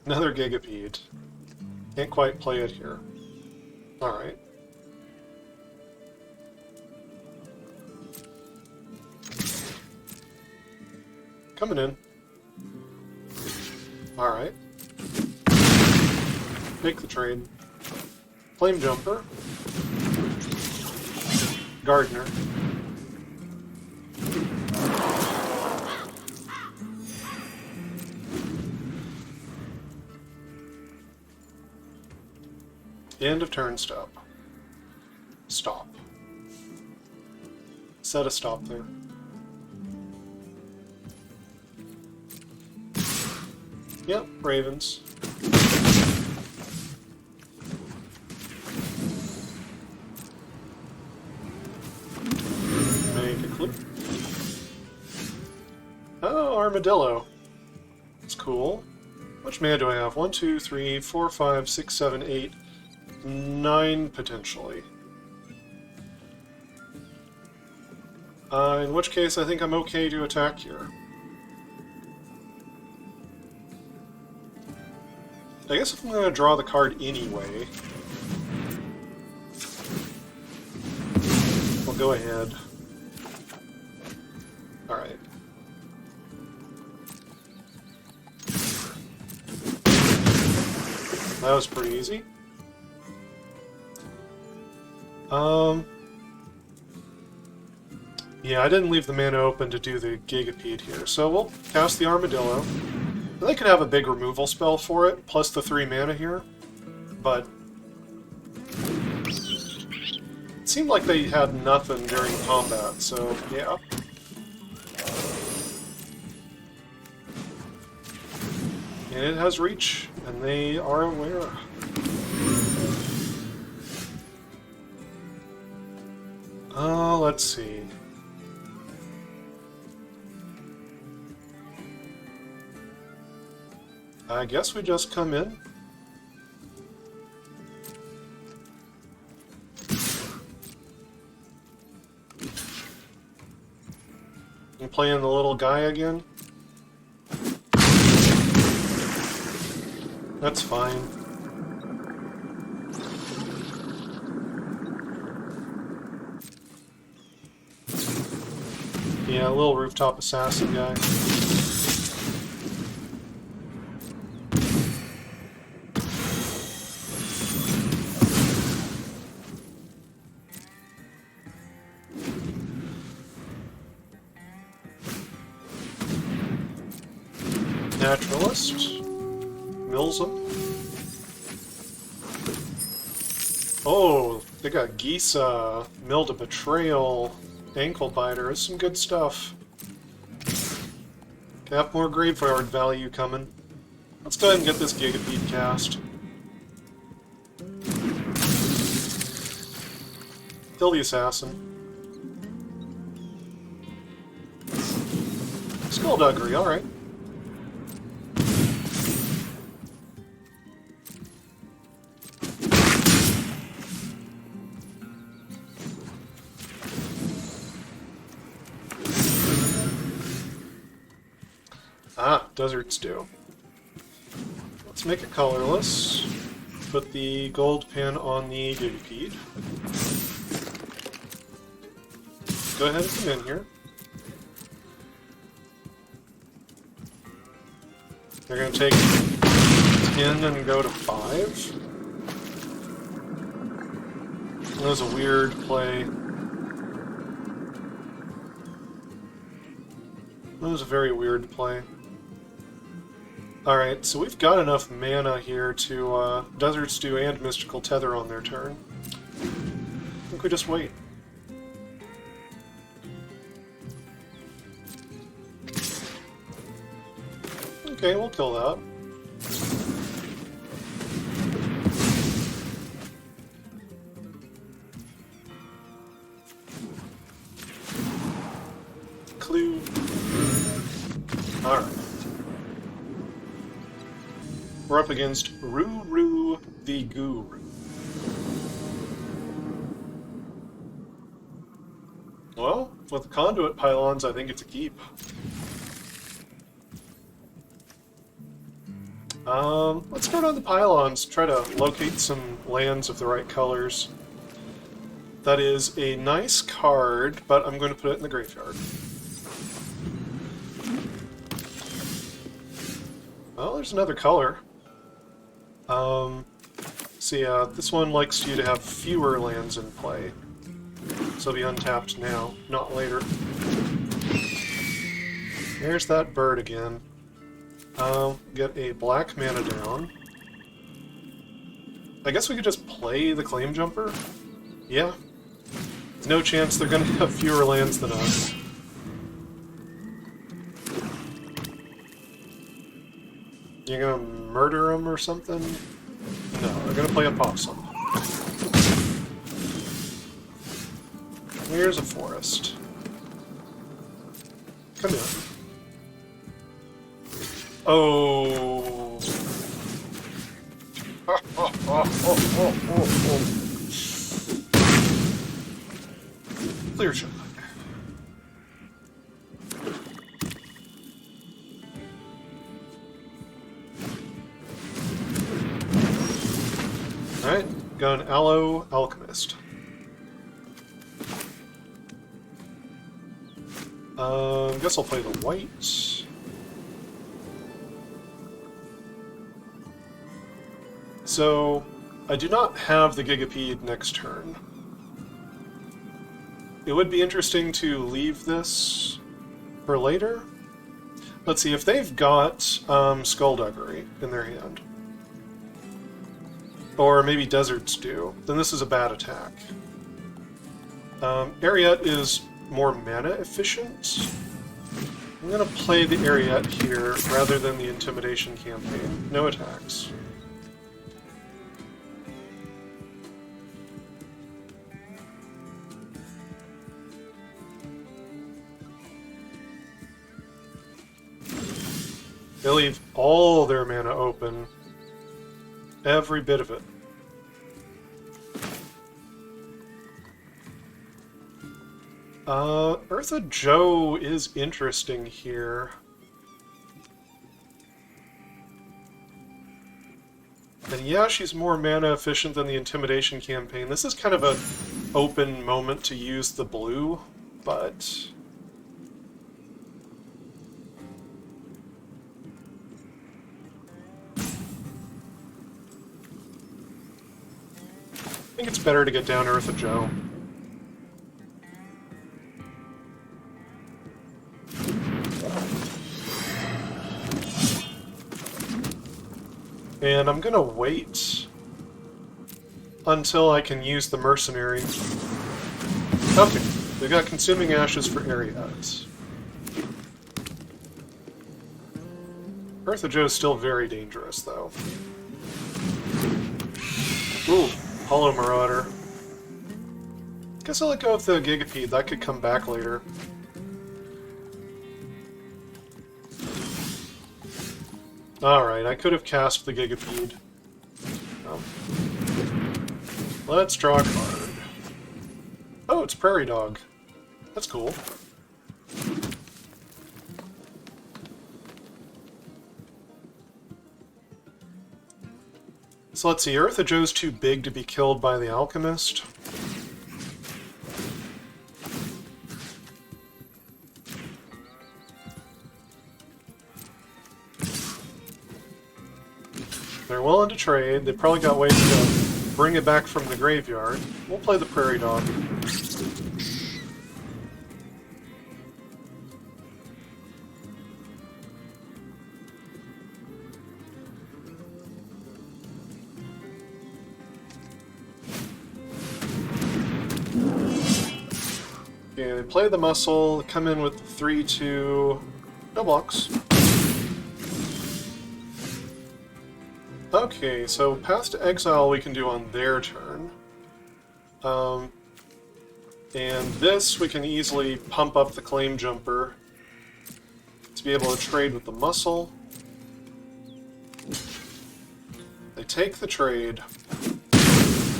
Another Gigapede. Can't quite play it here. Alright. Coming in. Alright. Make the trade. Flame Jumper. Gardener. End of turn stop. Stop. Set a stop there. Yep, ravens. Make a clip. Oh, armadillo. That's cool. How much mana do I have? 1, 2, 3, 4, 5, 6, 7, 8, 9 potentially. In which case, I think I'm okay to attack here. I guess if I'm going to draw the card anyway, we'll go ahead. Alright. That was pretty easy. Yeah, I didn't leave the mana open to do the Gigapede here, so we'll cast the Armadillo. They could have a big removal spell for it, plus the 3 mana here, but it seemed like they had nothing during combat, so yeah. And it has reach, and they are aware. Let's see. I guess we just come in. I'm playing the little guy again. That's fine. Yeah, a little rooftop assassin guy. Naturalist. Mills him. Oh, they got geese, milled a betrayal, ankle biter. There's some good stuff. Got more graveyard value coming. Let's go ahead and get this Gigapede cast. Kill the assassin. Skullduggery, alright. Ah, Desert Stew. Let's make it colorless. Put the gold pin on the Gigapede. Go ahead and come in here. They're going to take 10 and go to 5. That was a weird play. That was a very weird play. Alright, so we've got enough mana here to Desert Stew and Mystical Tether on their turn. I think we just wait. Okay, we'll kill that. Clue. Alright. We're up against Ruru the Guru. Well, with the conduit pylons, I think it's a keep. Let's start on the pylons, try to locate some lands of the right colors. That is a nice card, but I'm going to put it in the graveyard. Well, there's another color. See, this one likes you to have fewer lands in play. So it'll be untapped now, not later. There's that bird again. Get a black mana down. I guess we could just play the Claim Jumper? Yeah. There's no chance they're gonna have fewer lands than us. You're gonna murder them or something? No, they're gonna play a possum. Here's a forest. Come in. Oh. Clear shot. Alright, got an Aloe Alchemist. Guess I'll play the white. So, I do not have the Gigapede next turn. It would be interesting to leave this for later. Let's see, if they've got Skullduggery in their hand, or maybe Desert Stew, then this is a bad attack. Ariete is more mana efficient. I'm going to play the Ariete here rather than the Intimidation campaign. No attacks. They leave all their mana open. Every bit of it. Eartha Joe is interesting here. And yeah, she's more mana efficient than the Intimidation campaign. This is kind of an open moment to use the blue, but... I think it's better to get down Eartha Joe. And I'm gonna wait until I can use the mercenary. Okay, they've got Consuming Ashes for areas. Eartha Joe's still very dangerous, though. Ooh, Hollow Marauder. Guess I'll let go of the Gigapede, that could come back later. Alright, I could have cast the Gigapede. Oh. Let's draw a card. Oh, it's Prairie Dog. That's cool. So let's see, Eartha Joe's too big to be killed by the Alchemist. They're willing to trade. They probably got ways to bring it back from the graveyard. We'll play the Prairie Dog. Okay, they play the muscle, come in with 3-2, no blocks. Okay, so Path to Exile we can do on their turn. And this we can easily pump up the Claim Jumper to be able to trade with the muscle. They take the trade. I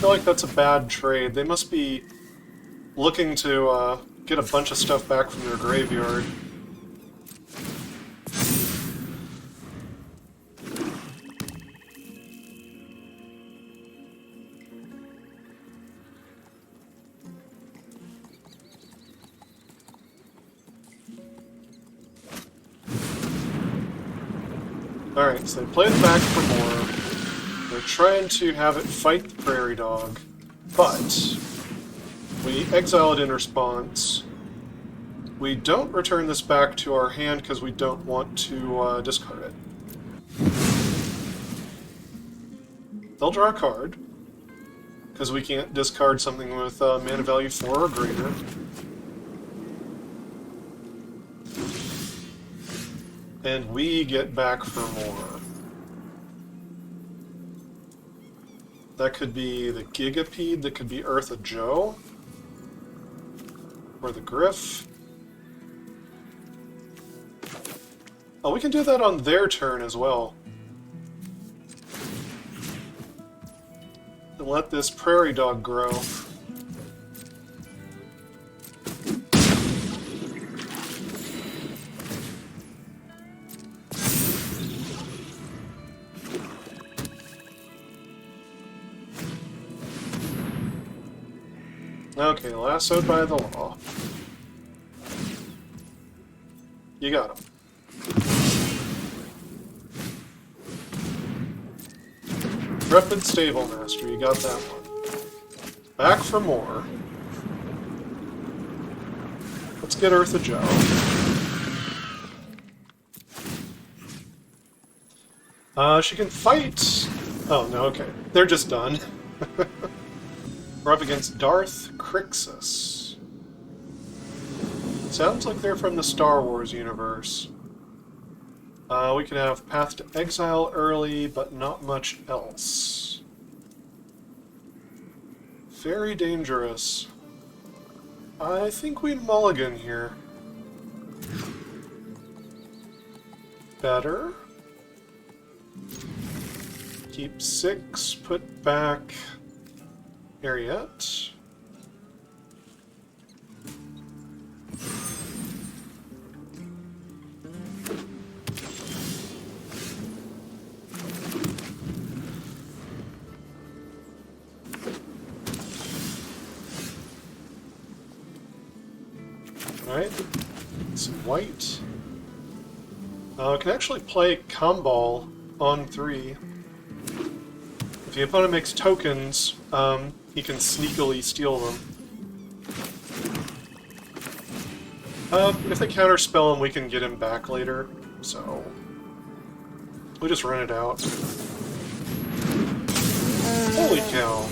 feel like that's a bad trade. They must be looking to get a bunch of stuff back from their graveyard. Alright, so they play the back for more. They're trying to have it fight the Prairie Dog, but we exile it in response. We don't return this back to our hand because we don't want to discard it. They'll draw a card, because we can't discard something with mana value 4 or greater. And we get back for more. That could be the Gigapede, that could be Eartha Joe. Or the Griff. Oh, we can do that on their turn as well. And let this Prairie Dog grow. Okay, lassoed by the law. You got him. Intrepid Stable Master, you got that one. Back for more. Let's get Eartha Joe. She can fight... Oh, no, okay. They're just done. We're up against Darth Crixus. Sounds like they're from the Star Wars universe. We can have Path to Exile early, but not much else. Very dangerous. I think we mulligan here. Better. Keep 6, put back Ariette. Alright. Some white. Can actually play Comball on 3. If the opponent makes tokens, he can sneakily steal them. If they counterspell him, we can get him back later, so we'll just run it out. Holy cow!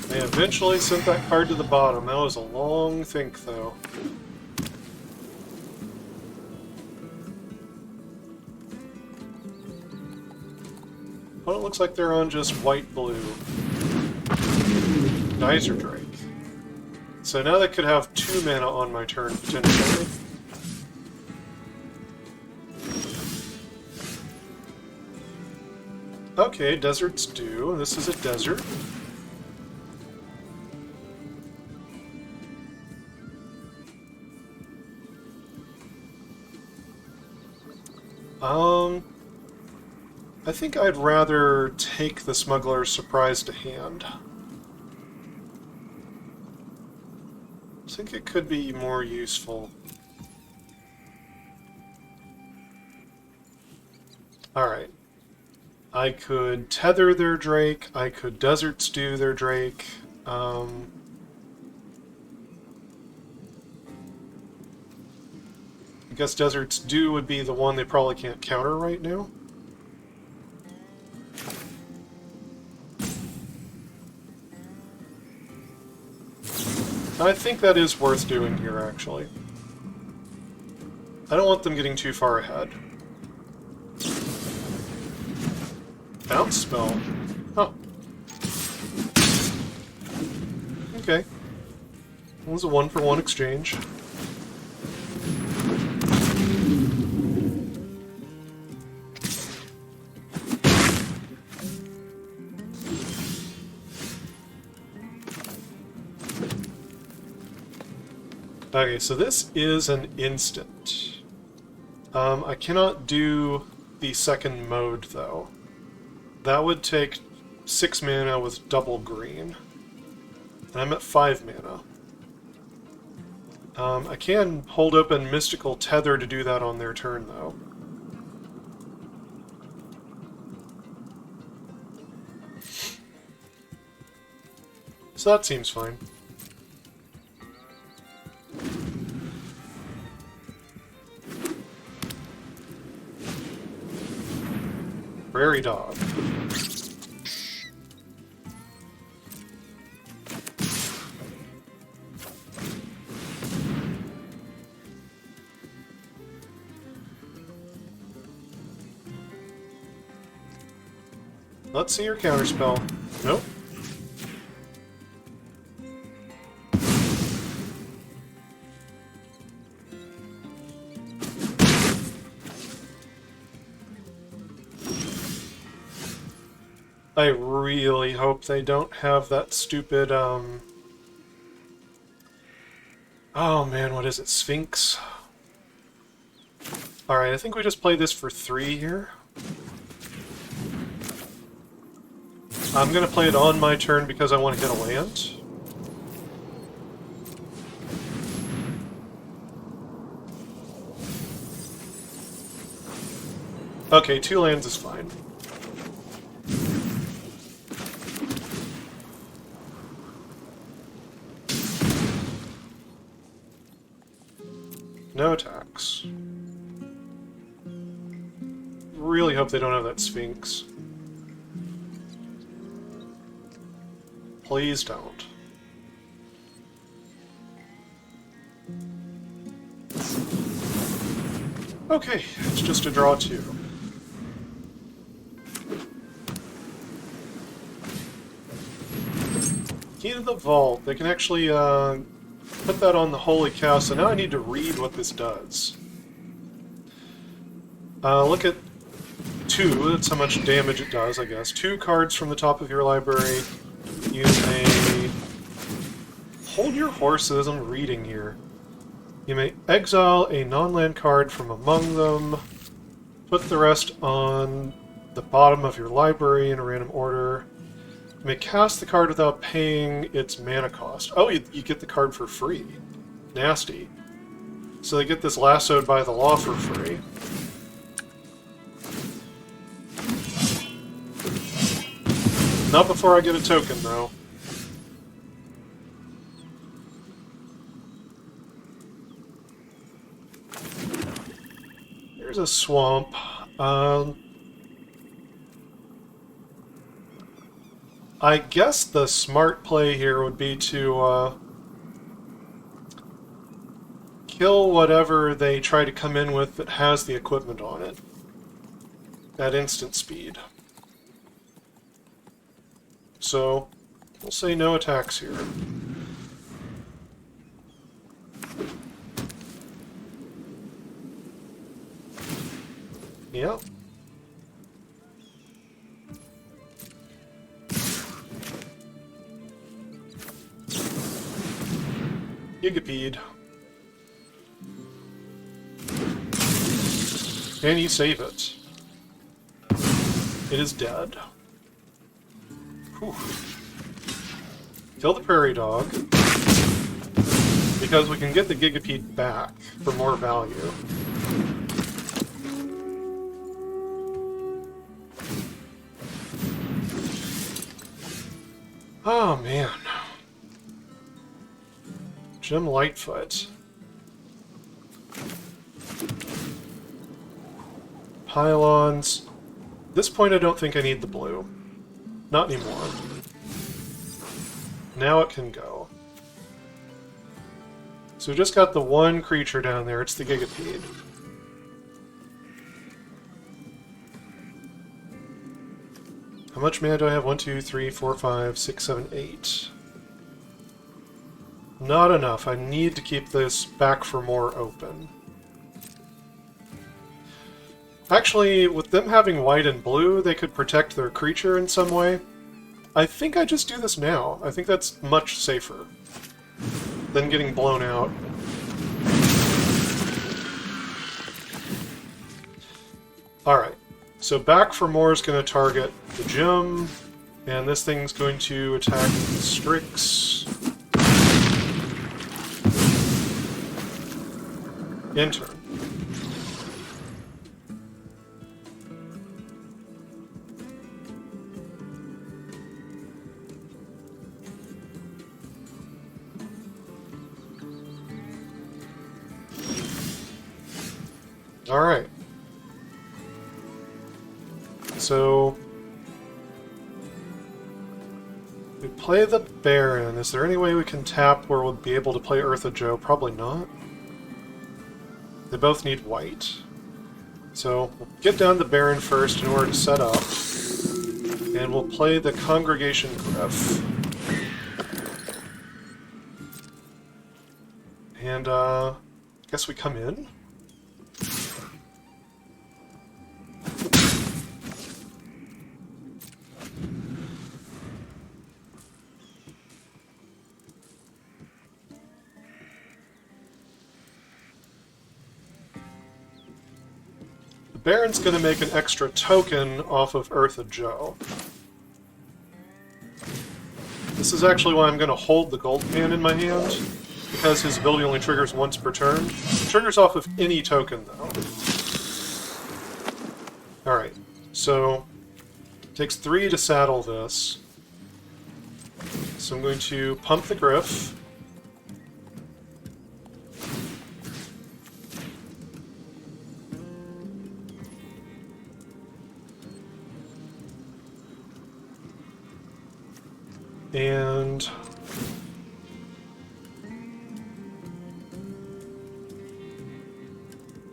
They eventually sent that card to the bottom. That was a long think, though. Well, it looks like they're on just white-blue. Geyser Drake. So now they could have 2 mana on my turn, potentially. Okay, Desert's due. This is a desert. I think I'd rather take the Smuggler's Surprise to hand. I think it could be more useful. Alright. I could tether their Drake, I could Desert Stew their Drake. I guess Desert Stew would be the one they probably can't counter right now. I think that is worth doing here, actually. I don't want them getting too far ahead. Bounce spell. Huh. Okay. It was a 1-for-1 exchange. Okay, so this is an instant. I cannot do the second mode, though. That would take 6 mana with double green. And I'm at 5 mana. I can hold open Mystical Tether to do that on their turn, though. So that seems fine. Prairie Dog. Let's see your counterspell. Nope. I really hope they don't have that stupid, oh man, what is it? Sphinx? Alright, I think we just play this for 3 here. I'm gonna play it on my turn because I want to get a land. Okay, 2 lands is fine. No attacks. Really hope they don't have that Sphinx. Please don't. Okay, it's just a draw 2. Key to the Vault. They can actually put that on the Holy Cow, so now I need to read what this does. Look at 2, that's how much damage it does, I guess. 2 cards from the top of your library. You may hold your horses, I'm reading here. You may exile a non-land card from among them, put the rest on the bottom of your library in a random order. You may cast the card without paying its mana cost. Oh, you get the card for free. Nasty. So they get this lassoed by the law for free. Not before I get a token, though. Here's a swamp. I guess the smart play here would be to kill whatever they try to come in with that has the equipment on it. At instant speed. So, we'll say no attacks here. Yep. Gigapede. Can you save it? It is dead. Whew. Kill the prairie dog. Because we can get the Gigapede back for more value. Oh man. Jim Lightfoot. Pylons. At this point I don't think I need the blue. Not anymore. Now it can go. So we just got the one creature down there, it's the Gigapede. How much mana do I have? 1, 2, 3, 4, 5, 6, 7, 8. Not enough. I need to keep this back for more open. Actually, with them having white and blue, they could protect their creature in some way. I think I just do this now. I think that's much safer than getting blown out. Alright, so back for more is going to target the gem, and this thing's going to attack the Strix. Enter. Alright. So we play the Baron. Is there any way we can tap where we'll be able to play Eartha Joe? Probably not. They both need white. So we'll get down the Baron first in order to set up. And we'll play the Congregation Griff. And I guess we come in? Baron's going to make an extra token off of Eartha Joe. This is actually why I'm going to hold the gold pan in my hand, because his ability only triggers once per turn. It triggers off of any token, though. Alright, so it takes 3 to saddle this. So I'm going to pump the Griff. And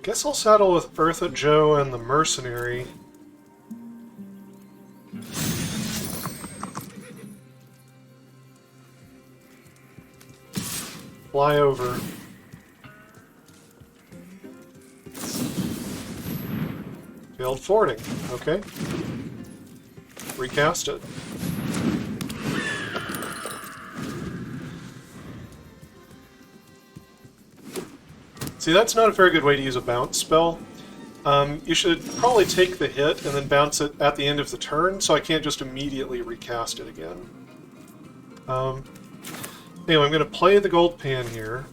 guess I'll saddle with Eartha Joe and the Mercenary. Fly over. Failed forwarding. Okay. Recast it. See, that's not a very good way to use a bounce spell. You should probably take the hit and then bounce it at the end of the turn, so I can't just immediately recast it again. Anyway, I'm going to play the gold pan here.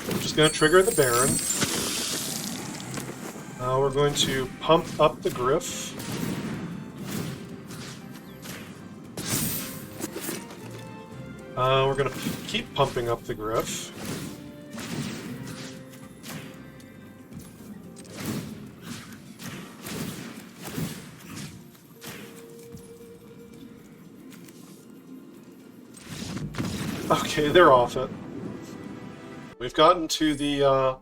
I'm just going to trigger the Baron. We're going to pump up the Griff. We're going to keep pumping up the Griff. Okay, they're off it. We've gotten to the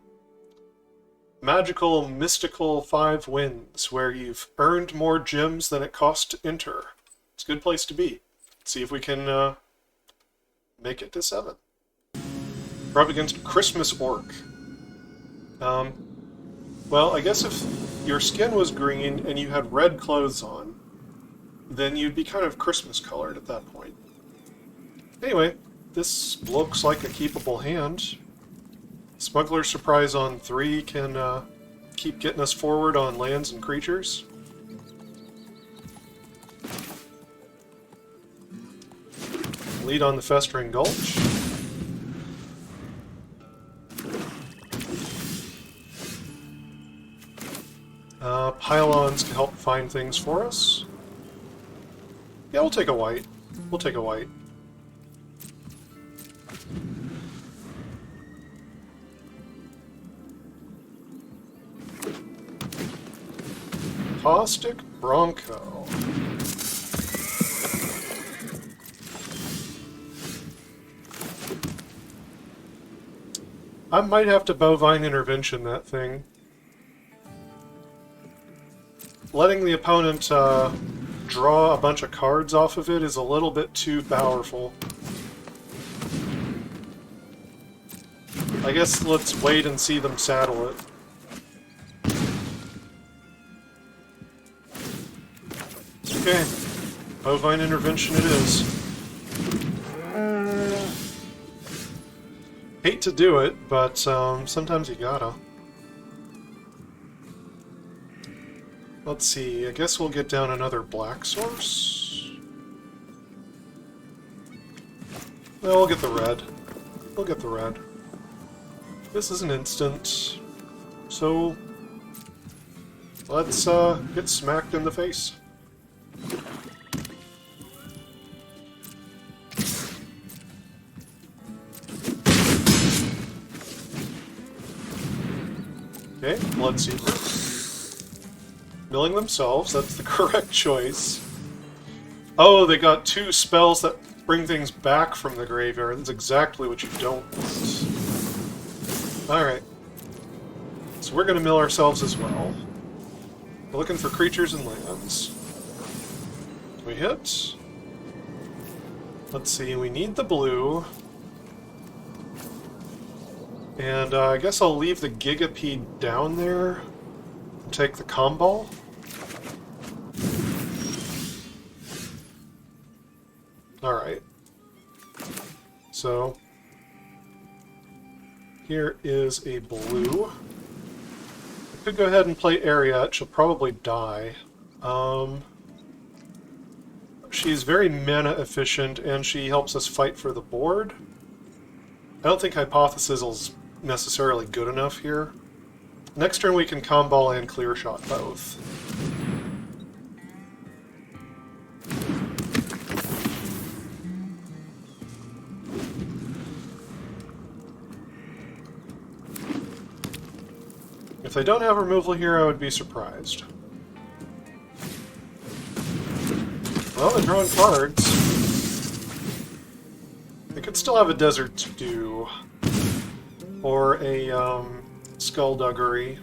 magical, mystical 5 wins, where you've earned more gems than it costs to enter. It's a good place to be. Let's see if we can make it to 7. We're up against Christmas Orc. Well, I guess if your skin was green and you had red clothes on, then you'd be kind of Christmas colored at that point. Anyway, this looks like a keepable hand. Smuggler's Surprise on 3 can keep getting us forward on lands and creatures. Lead on the Festering Gulch. Pylons can help find things for us. Yeah, we'll take a white. We'll take a white. Caustic Bronco. I might have to Bovine Intervention that thing. Letting the opponent draw a bunch of cards off of it is a little bit too powerful. I guess let's wait and see them saddle it. Okay, Bovine Intervention it is. Hate to do it, but sometimes you gotta. Let's see, I guess we'll get down another black source. No, we'll get the red. We'll get the red. This is an instant, so let's get smacked in the face. Okay, Bloodseeker. Milling themselves, that's the correct choice. Oh, they got 2 spells that bring things back from the graveyard. That's exactly what you don't want. Alright. So we're going to mill ourselves as well. We're looking for creatures and lands. We hit. Let's see, we need the blue. And I guess I'll leave the Gigapede down there and take the Comball. Alright. So, here is a blue. I could go ahead and play Ariat. She'll probably die. She's very mana efficient, and she helps us fight for the board. I don't think Hypothesisal's necessarily good enough here. Next turn we can Comball and Clear Shot both. If they don't have removal here, I would be surprised. Well, they're drawing cards. They could still have a Desert Stew. Or a Skullduggery.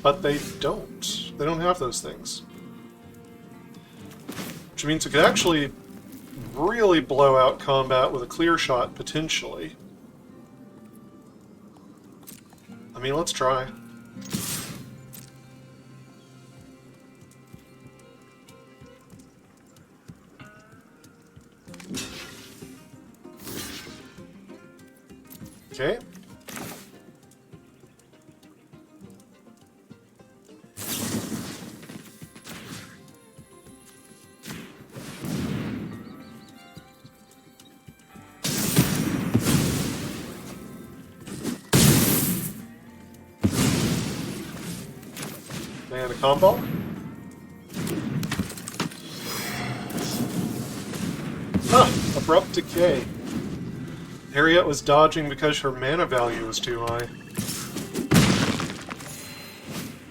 But they don't. They don't have those things. Which means it could actually really blow out combat with a Clear Shot, potentially. I mean, let's try. Okay. And a combo. Ah, abrupt decay. Harriet was dodging because her mana value was too high.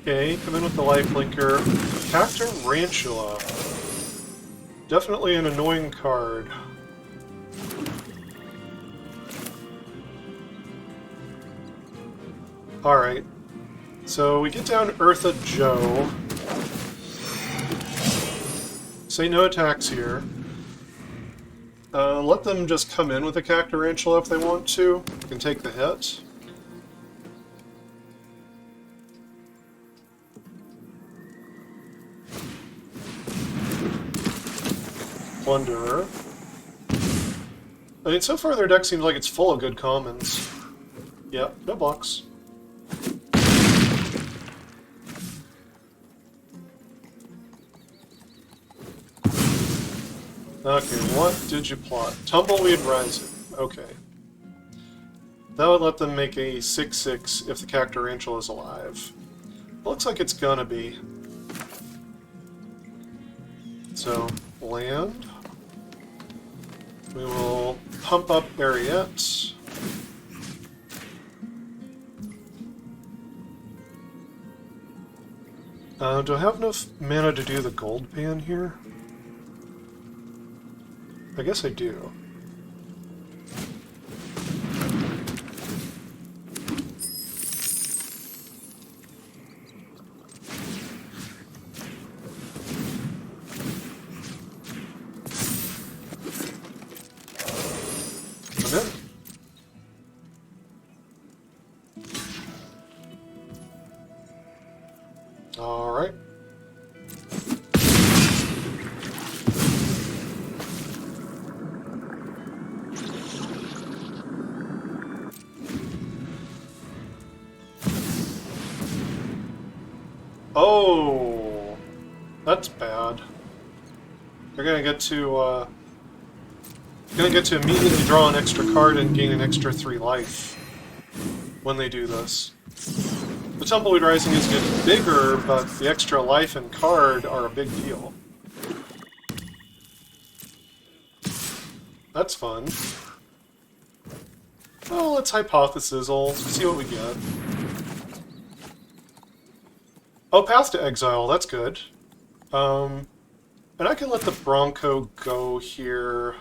Okay, come in with the lifelinker. Cactor Rantula. Definitely an annoying card. Alright. So we get down Eartha Joe. Say no attacks here. Let them just come in with a Cactarantula if they want to. You can take the hit. Plunderer. I mean, so far their deck seems like it's full of good commons. Yeah, no blocks. Okay, what did you plot? Tumbleweed Rising. Okay. That would let them make a 6/6 if the Cactarantula is alive. Looks like it's gonna be. So, land. We will pump up Ariette. Do I have enough mana to do the gold pan here? I guess I do. I'm in. All right. Oh, that's bad. They're gonna get to immediately draw an extra card and gain an extra 3 life when they do this. The Tumbleweed Rising is getting bigger, but the extra life and card are a big deal. That's fun. Well, let's hypothesis. I'll see what we get. Oh, Path to Exile, that's good. And I can let the Bronco go here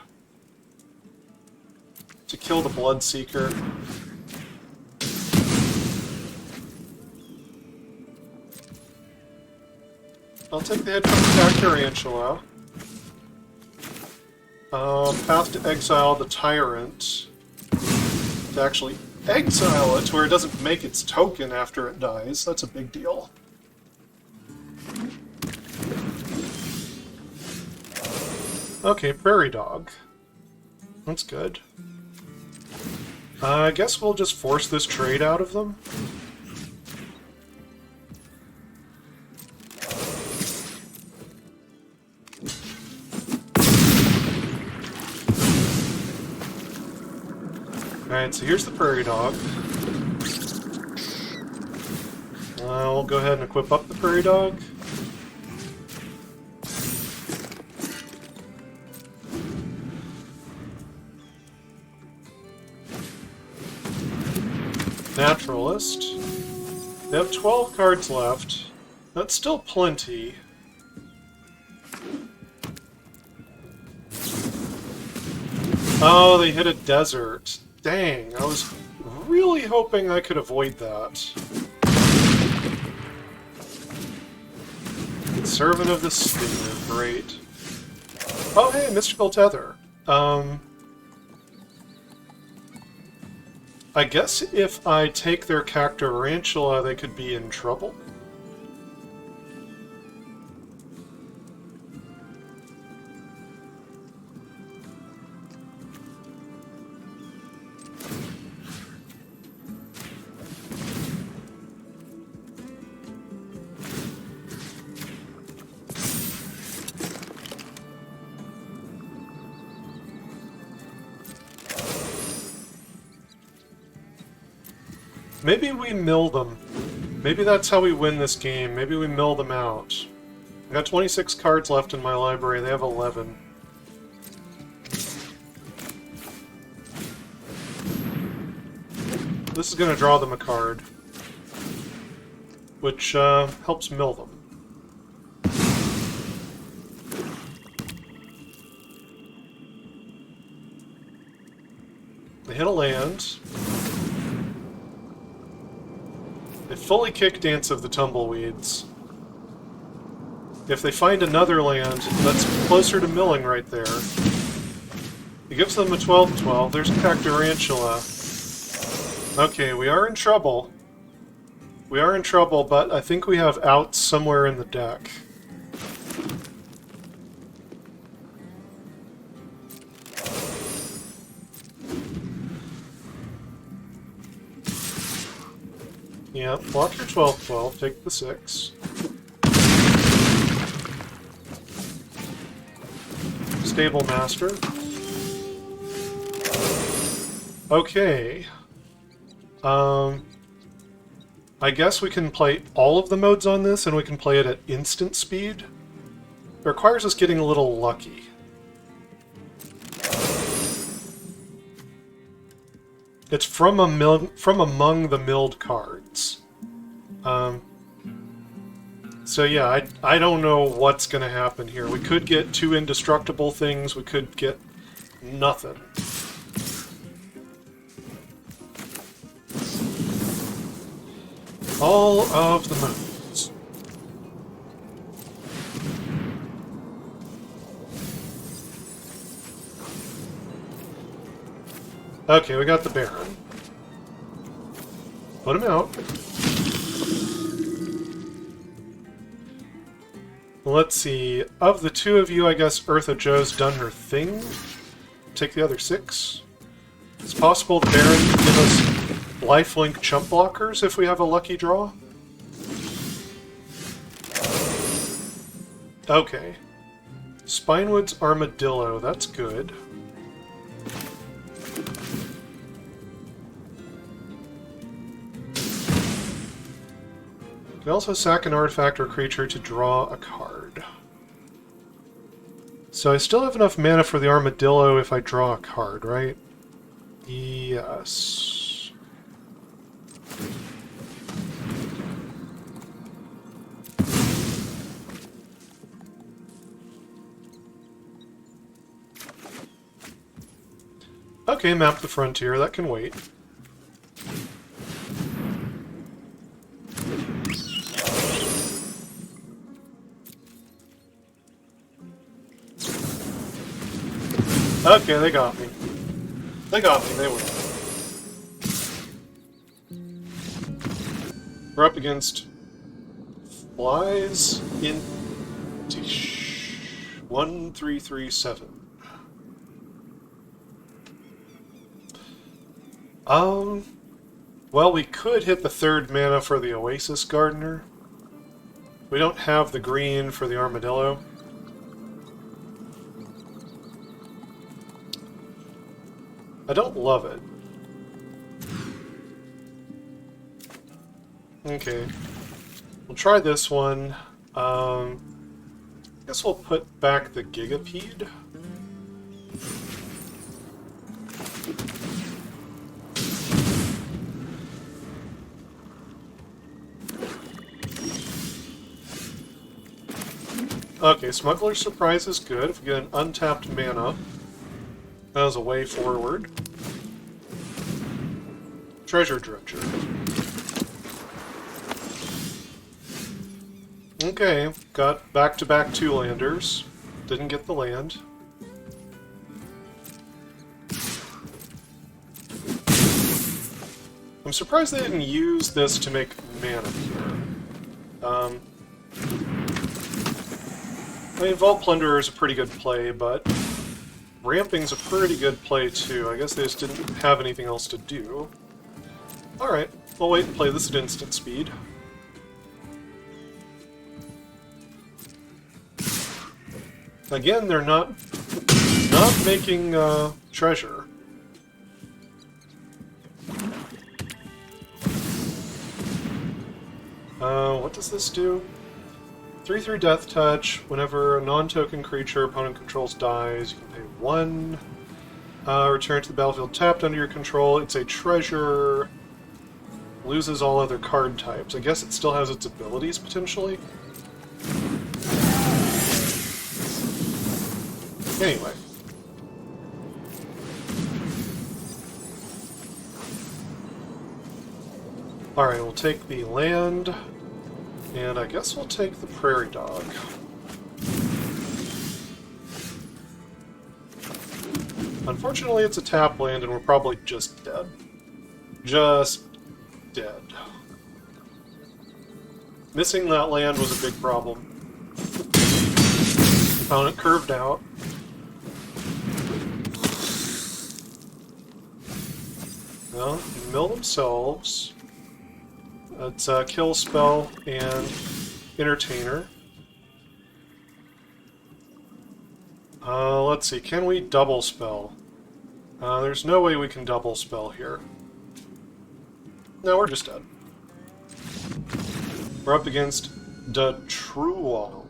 to kill the Bloodseeker. I'll take the hit from Cactarantula. Path to Exile the Tyrant. To actually exile it where it doesn't make its token after it dies. That's a big deal. Okay, Prairie Dog. That's good. I guess we'll just force this trade out of them. Alright, so here's the Prairie Dog. We'll go ahead and equip up the Prairie Dog. Naturalist. They have 12 cards left. That's still plenty. Oh, they hit a desert. Dang, I was really hoping I could avoid that. Servant of the Stinger, great. Oh hey, Mystical Tether. I guess if I take their Cactarantula, they could be in trouble. Maybe we mill them. Maybe that's how we win this game. Maybe we mill them out. I got 26 cards left in my library. They have 11. This is going to draw them a card, which helps mill them. They hit a land. They fully kick Dance of the Tumbleweeds. If they find another land, that's closer to milling right there. It gives them a 12-12. There's a Cactarantula. Okay, we are in trouble. We are in trouble, but I think we have outs somewhere in the deck. Yeah, block your 12-12, take the 6. Stable Master. Okay. I guess we can play all of the modes on this, and we can play it at instant speed. It requires us getting a little lucky. It's from among the milled cards. So yeah, I don't know what's going to happen here. We could get 2 indestructible things, we could get nothing. All of the modes. Okay, we got the Baron. Put him out. Let's see. Of the 2 of you, I guess Eartha Joe's done her thing. Take the other 6. It's possible the Baron can give us lifelink chump blockers if we have a lucky draw. Okay. Spinewood's Armadillo, that's good. We also sack an artifact or creature to draw a card. So I still have enough mana for the Armadillo if I draw a card, right? Yes. Okay, map the frontier, that can wait. Okay, they got me. They got me, they win. We're up against Flies in 1337. Well, we could hit the 3rd mana for the Oasis Gardener. We don't have the green for the Armadillo. I don't love it. Okay. We'll try this one. Guess we'll put back the Gigapede. Okay, Smuggler's Surprise is good. If we get an untapped mana, that was a way forward. Treasure Dredger. Okay, got back-to-back 2-landers. Didn't get the land. I'm surprised they didn't use this to make mana here. I mean, Vault Plunderer is a pretty good play, but Ramping's a pretty good play too. I guess they just didn't have anything else to do. Alright, we'll wait and play this at instant speed. Again, they're not making treasure. what does this do? 3/3 Death Touch. Whenever a non-token creature opponent controls dies, you can pay 1. Return to the battlefield tapped under your control. It's a treasure. Loses all other card types. I guess it still has its abilities, potentially? Anyway. Alright, we'll take the land, and I guess we'll take the prairie dog. Unfortunately, it's a tap land, and we're probably just dead. Just dead. Missing that land was a big problem. Opponent curved out. Well, mill themselves. It's a kill spell and entertainer. Let's see, can we double spell? There's no way we can double spell here. No, we're just dead. We're up against the Trojan.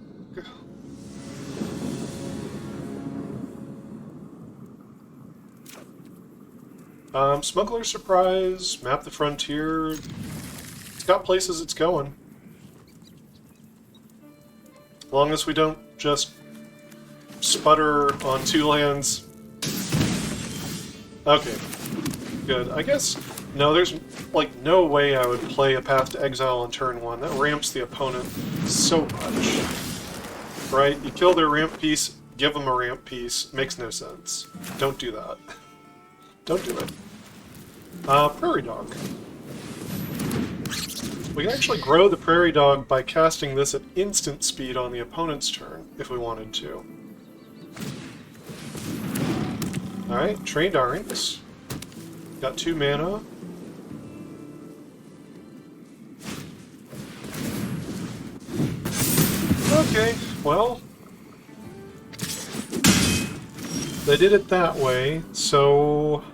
Smuggler Surprise, Map the Frontier. It's got places it's going. As long as we don't just sputter on 2 lands. Okay, good. I guess, no, there's like no way I would play a Path to Exile on turn 1. That ramps the opponent so much. Right? You kill their ramp piece, give them a ramp piece. Makes no sense. Don't do that. Don't do it. Prairie Dog. We can actually grow the Prairie Dog by casting this at instant speed on the opponent's turn, if we wanted to. Alright, Trained Arynx. Got 2 mana. Okay, well... they did it that way, so...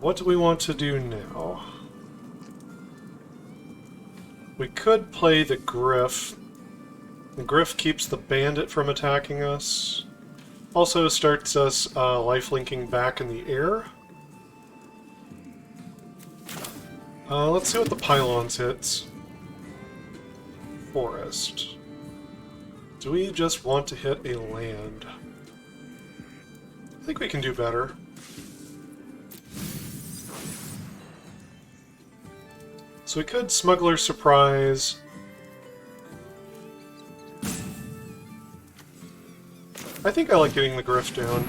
what do we want to do now? We could play the Griff. The Griff keeps the Bandit from attacking us. Also starts us lifelinking back in the air. Let's see what the Pylons hits. Forest. Do we just want to hit a land? I think we can do better. So we could Smuggler Surprise. I think I like getting the Griff down.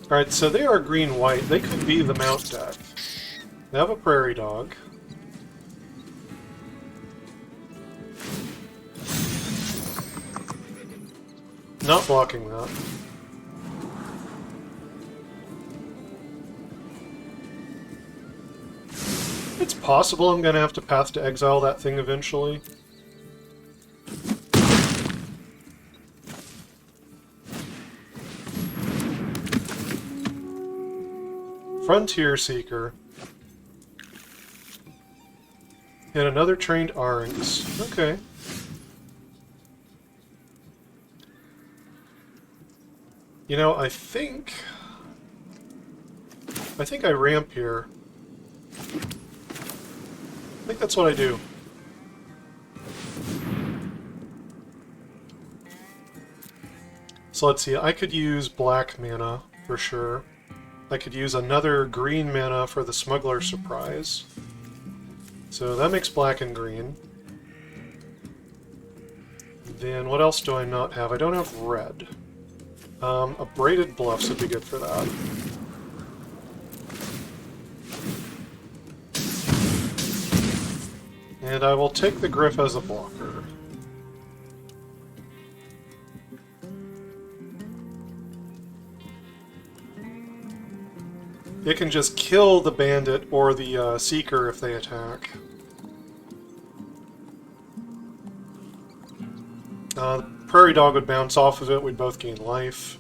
Alright, so they are green-white. They could be the Mount deck. They have a Prairie Dog. Not blocking that. It's possible I'm going to have to Path to Exile that thing eventually. Frontier Seeker. And another Trained Arynx. Okay. You know, I think I ramp here. I think that's what I do. So let's see, I could use black mana for sure. I could use another green mana for the Smuggler Surprise. So that makes black and green. Then what else do I not have? I don't have red. A Braided Bluffs would be good for that. And I will take the Griff as a blocker. It can just kill the Bandit or the Seeker if they attack. Prairie Dog would bounce off of it, we'd both gain life.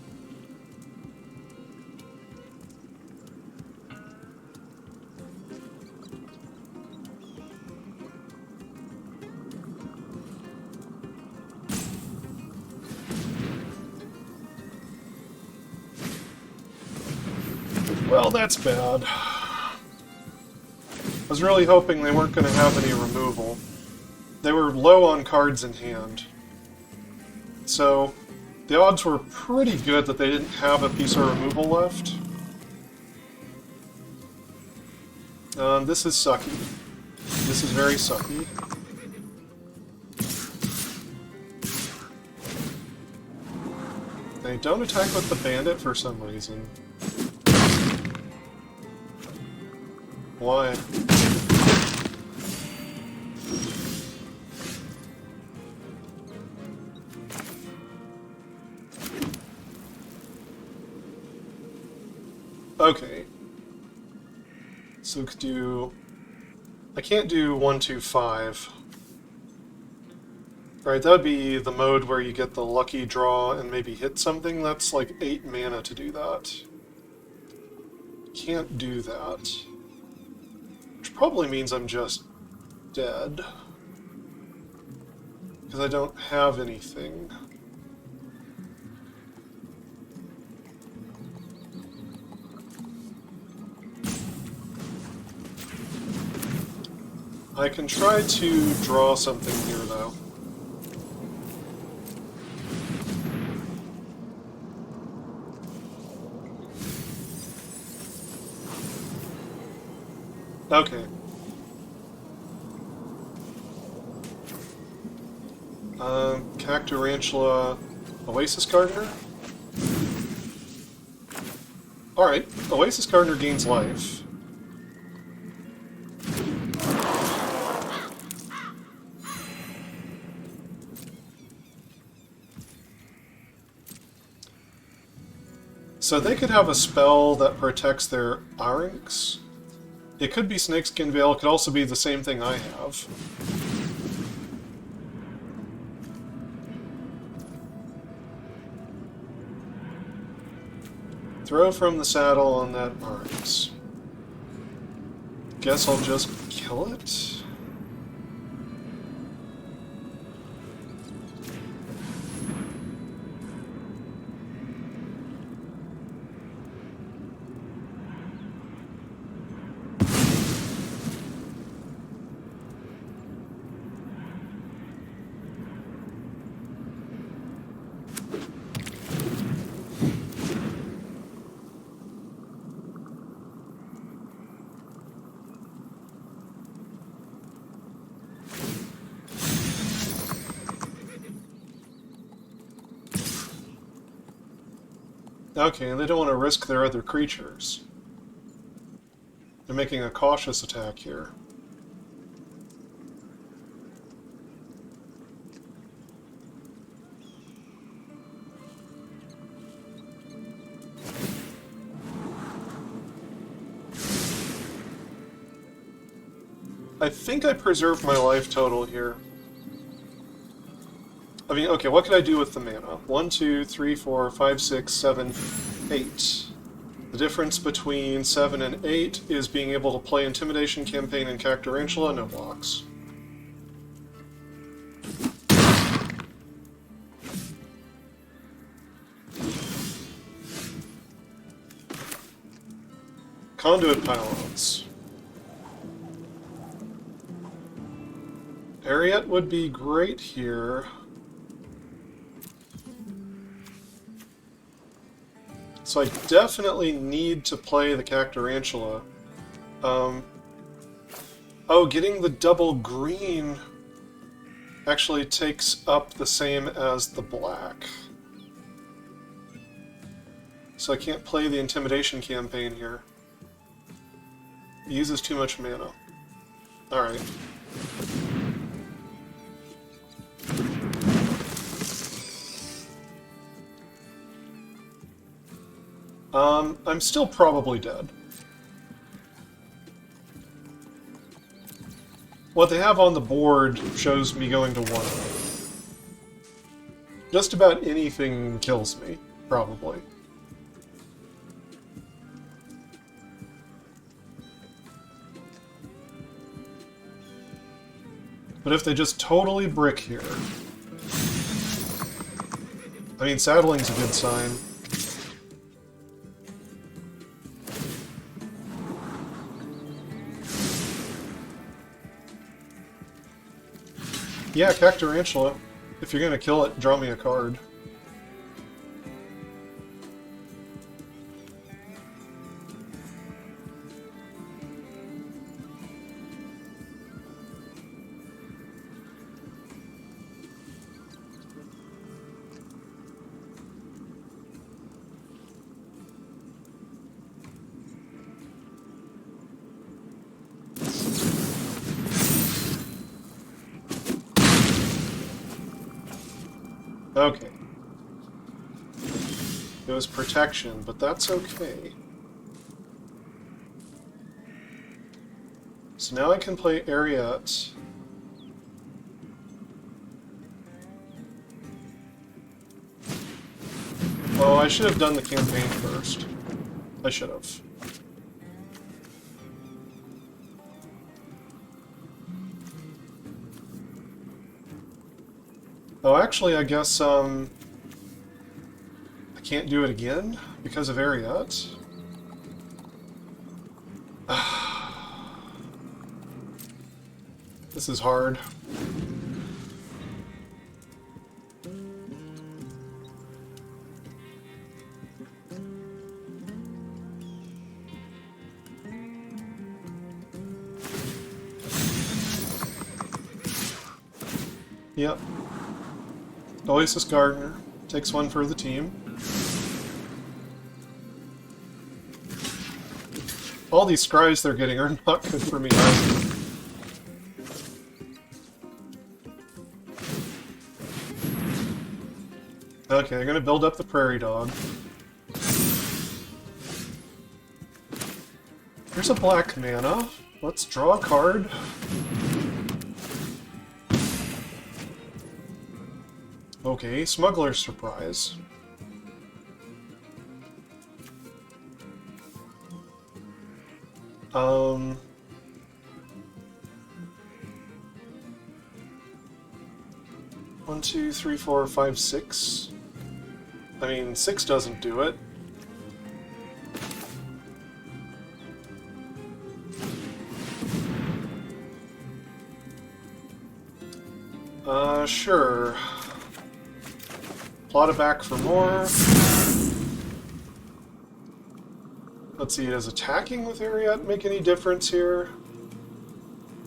Well, that's bad. I was really hoping they weren't going to have any removal. They were low on cards in hand. So, the odds were pretty good that they didn't have a piece of removal left. This is sucky. This is very sucky. They don't attack with the bandit for some reason. Why? Okay. So we could do... I can't do 1, 2, 5. Right, that would be the mode where you get the lucky draw and maybe hit something. That's like 8 mana to do that. Can't do that. Which probably means I'm just dead. Because I don't have anything. I can try to draw something here, though. Okay. Cactarantula Oasis Gardener? Alright, Oasis Gardener gains life. So they could have a spell that protects their Arinx. It could be Snakeskin Veil, it could also be the same thing I have. Throw from the saddle on that Arinx. Guess I'll just kill it? Okay, and they don't want to risk their other creatures. They're making a cautious attack here. I think I preserved my life total here. I mean, okay, what can I do with the mana? 1, 2, 3, 4, 5, 6, 7, 8. The difference between 7 and 8 is being able to play Intimidation Campaign and Cactarantula, no blocks. Conduit Pylons. Ariete would be great here. So I definitely need to play the Cactarantula. Oh, getting the double green actually takes up the same as the black. So I can't play the Intimidation Campaign here. It uses too much mana. Alright. I'm still probably dead. What they have on the board shows me going to 1. Just about anything kills me, probably. But if they just totally brick here... I mean, satelling's a good sign. Yeah, Cactarantula. If you're gonna kill it, draw me a card. Okay. It was protection, but that's okay. So now I can play Ariat. Oh, I should have done the campaign first. I should have. Oh, actually, I guess, I can't do it again because of Ariat. This is hard. Yep. Oasis Gardener takes one for the team. All these scries they're getting are not good for me either. Okay, I'm gonna build up the Prairie Dog. Here's a black mana. Let's draw a card. Okay, Smuggler's Surprise. One, two, three, four, five, six. I mean, 6 doesn't do it. Sure. Plot it back for more. Let's see, does attacking with Ariat make any difference here?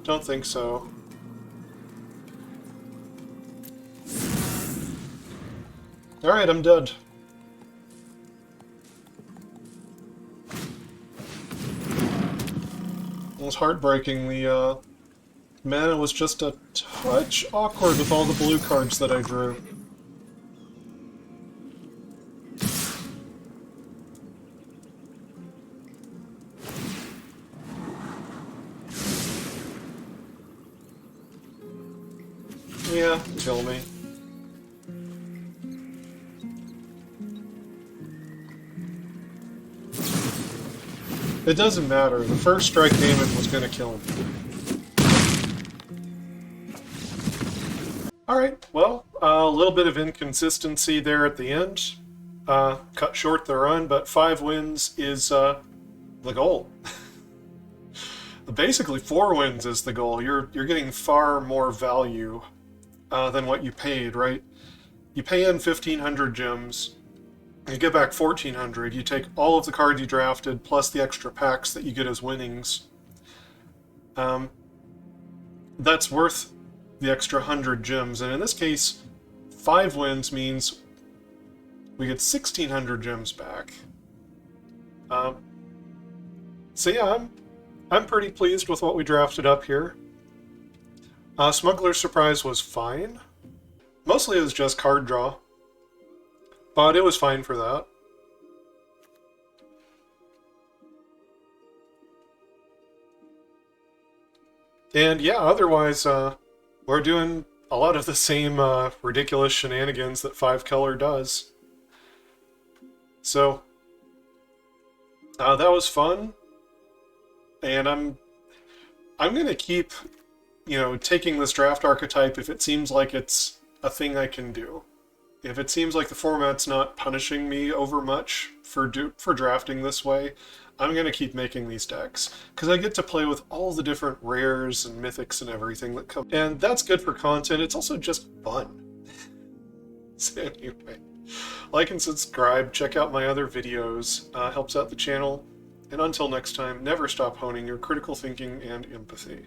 Don't think so. Alright, I'm dead. It was heartbreaking. The mana was just a touch awkward with all the blue cards that I drew. Yeah, kill me. It doesn't matter. The first strike damage was going to kill him. Alright, well, a little bit of inconsistency there at the end. Cut short the run, but 5 wins is the goal. Basically, 4 wins is the goal. You're getting far more value than what you paid, right? You pay in 1,500 gems. You get back 1,400, you take all of the cards you drafted, plus the extra packs that you get as winnings. That's worth the extra 100 gems, and in this case, 5 wins means we get 1,600 gems back. So yeah, I'm pretty pleased with what we drafted up here. Smuggler's Surprise was fine. Mostly it was just card draw. But it was fine for that. And yeah, otherwise, we're doing a lot of the same ridiculous shenanigans that 5-color does. So, that was fun, and I'm gonna keep, taking this draft archetype if it seems like it's a thing I can do. If it seems like the format's not punishing me over much for drafting this way, I'm going to keep making these decks, because I get to play with all the different rares and mythics and everything that come. And that's good for content. It's also just fun. So anyway, like and subscribe, check out my other videos, helps out the channel. And until next time, never stop honing your critical thinking and empathy.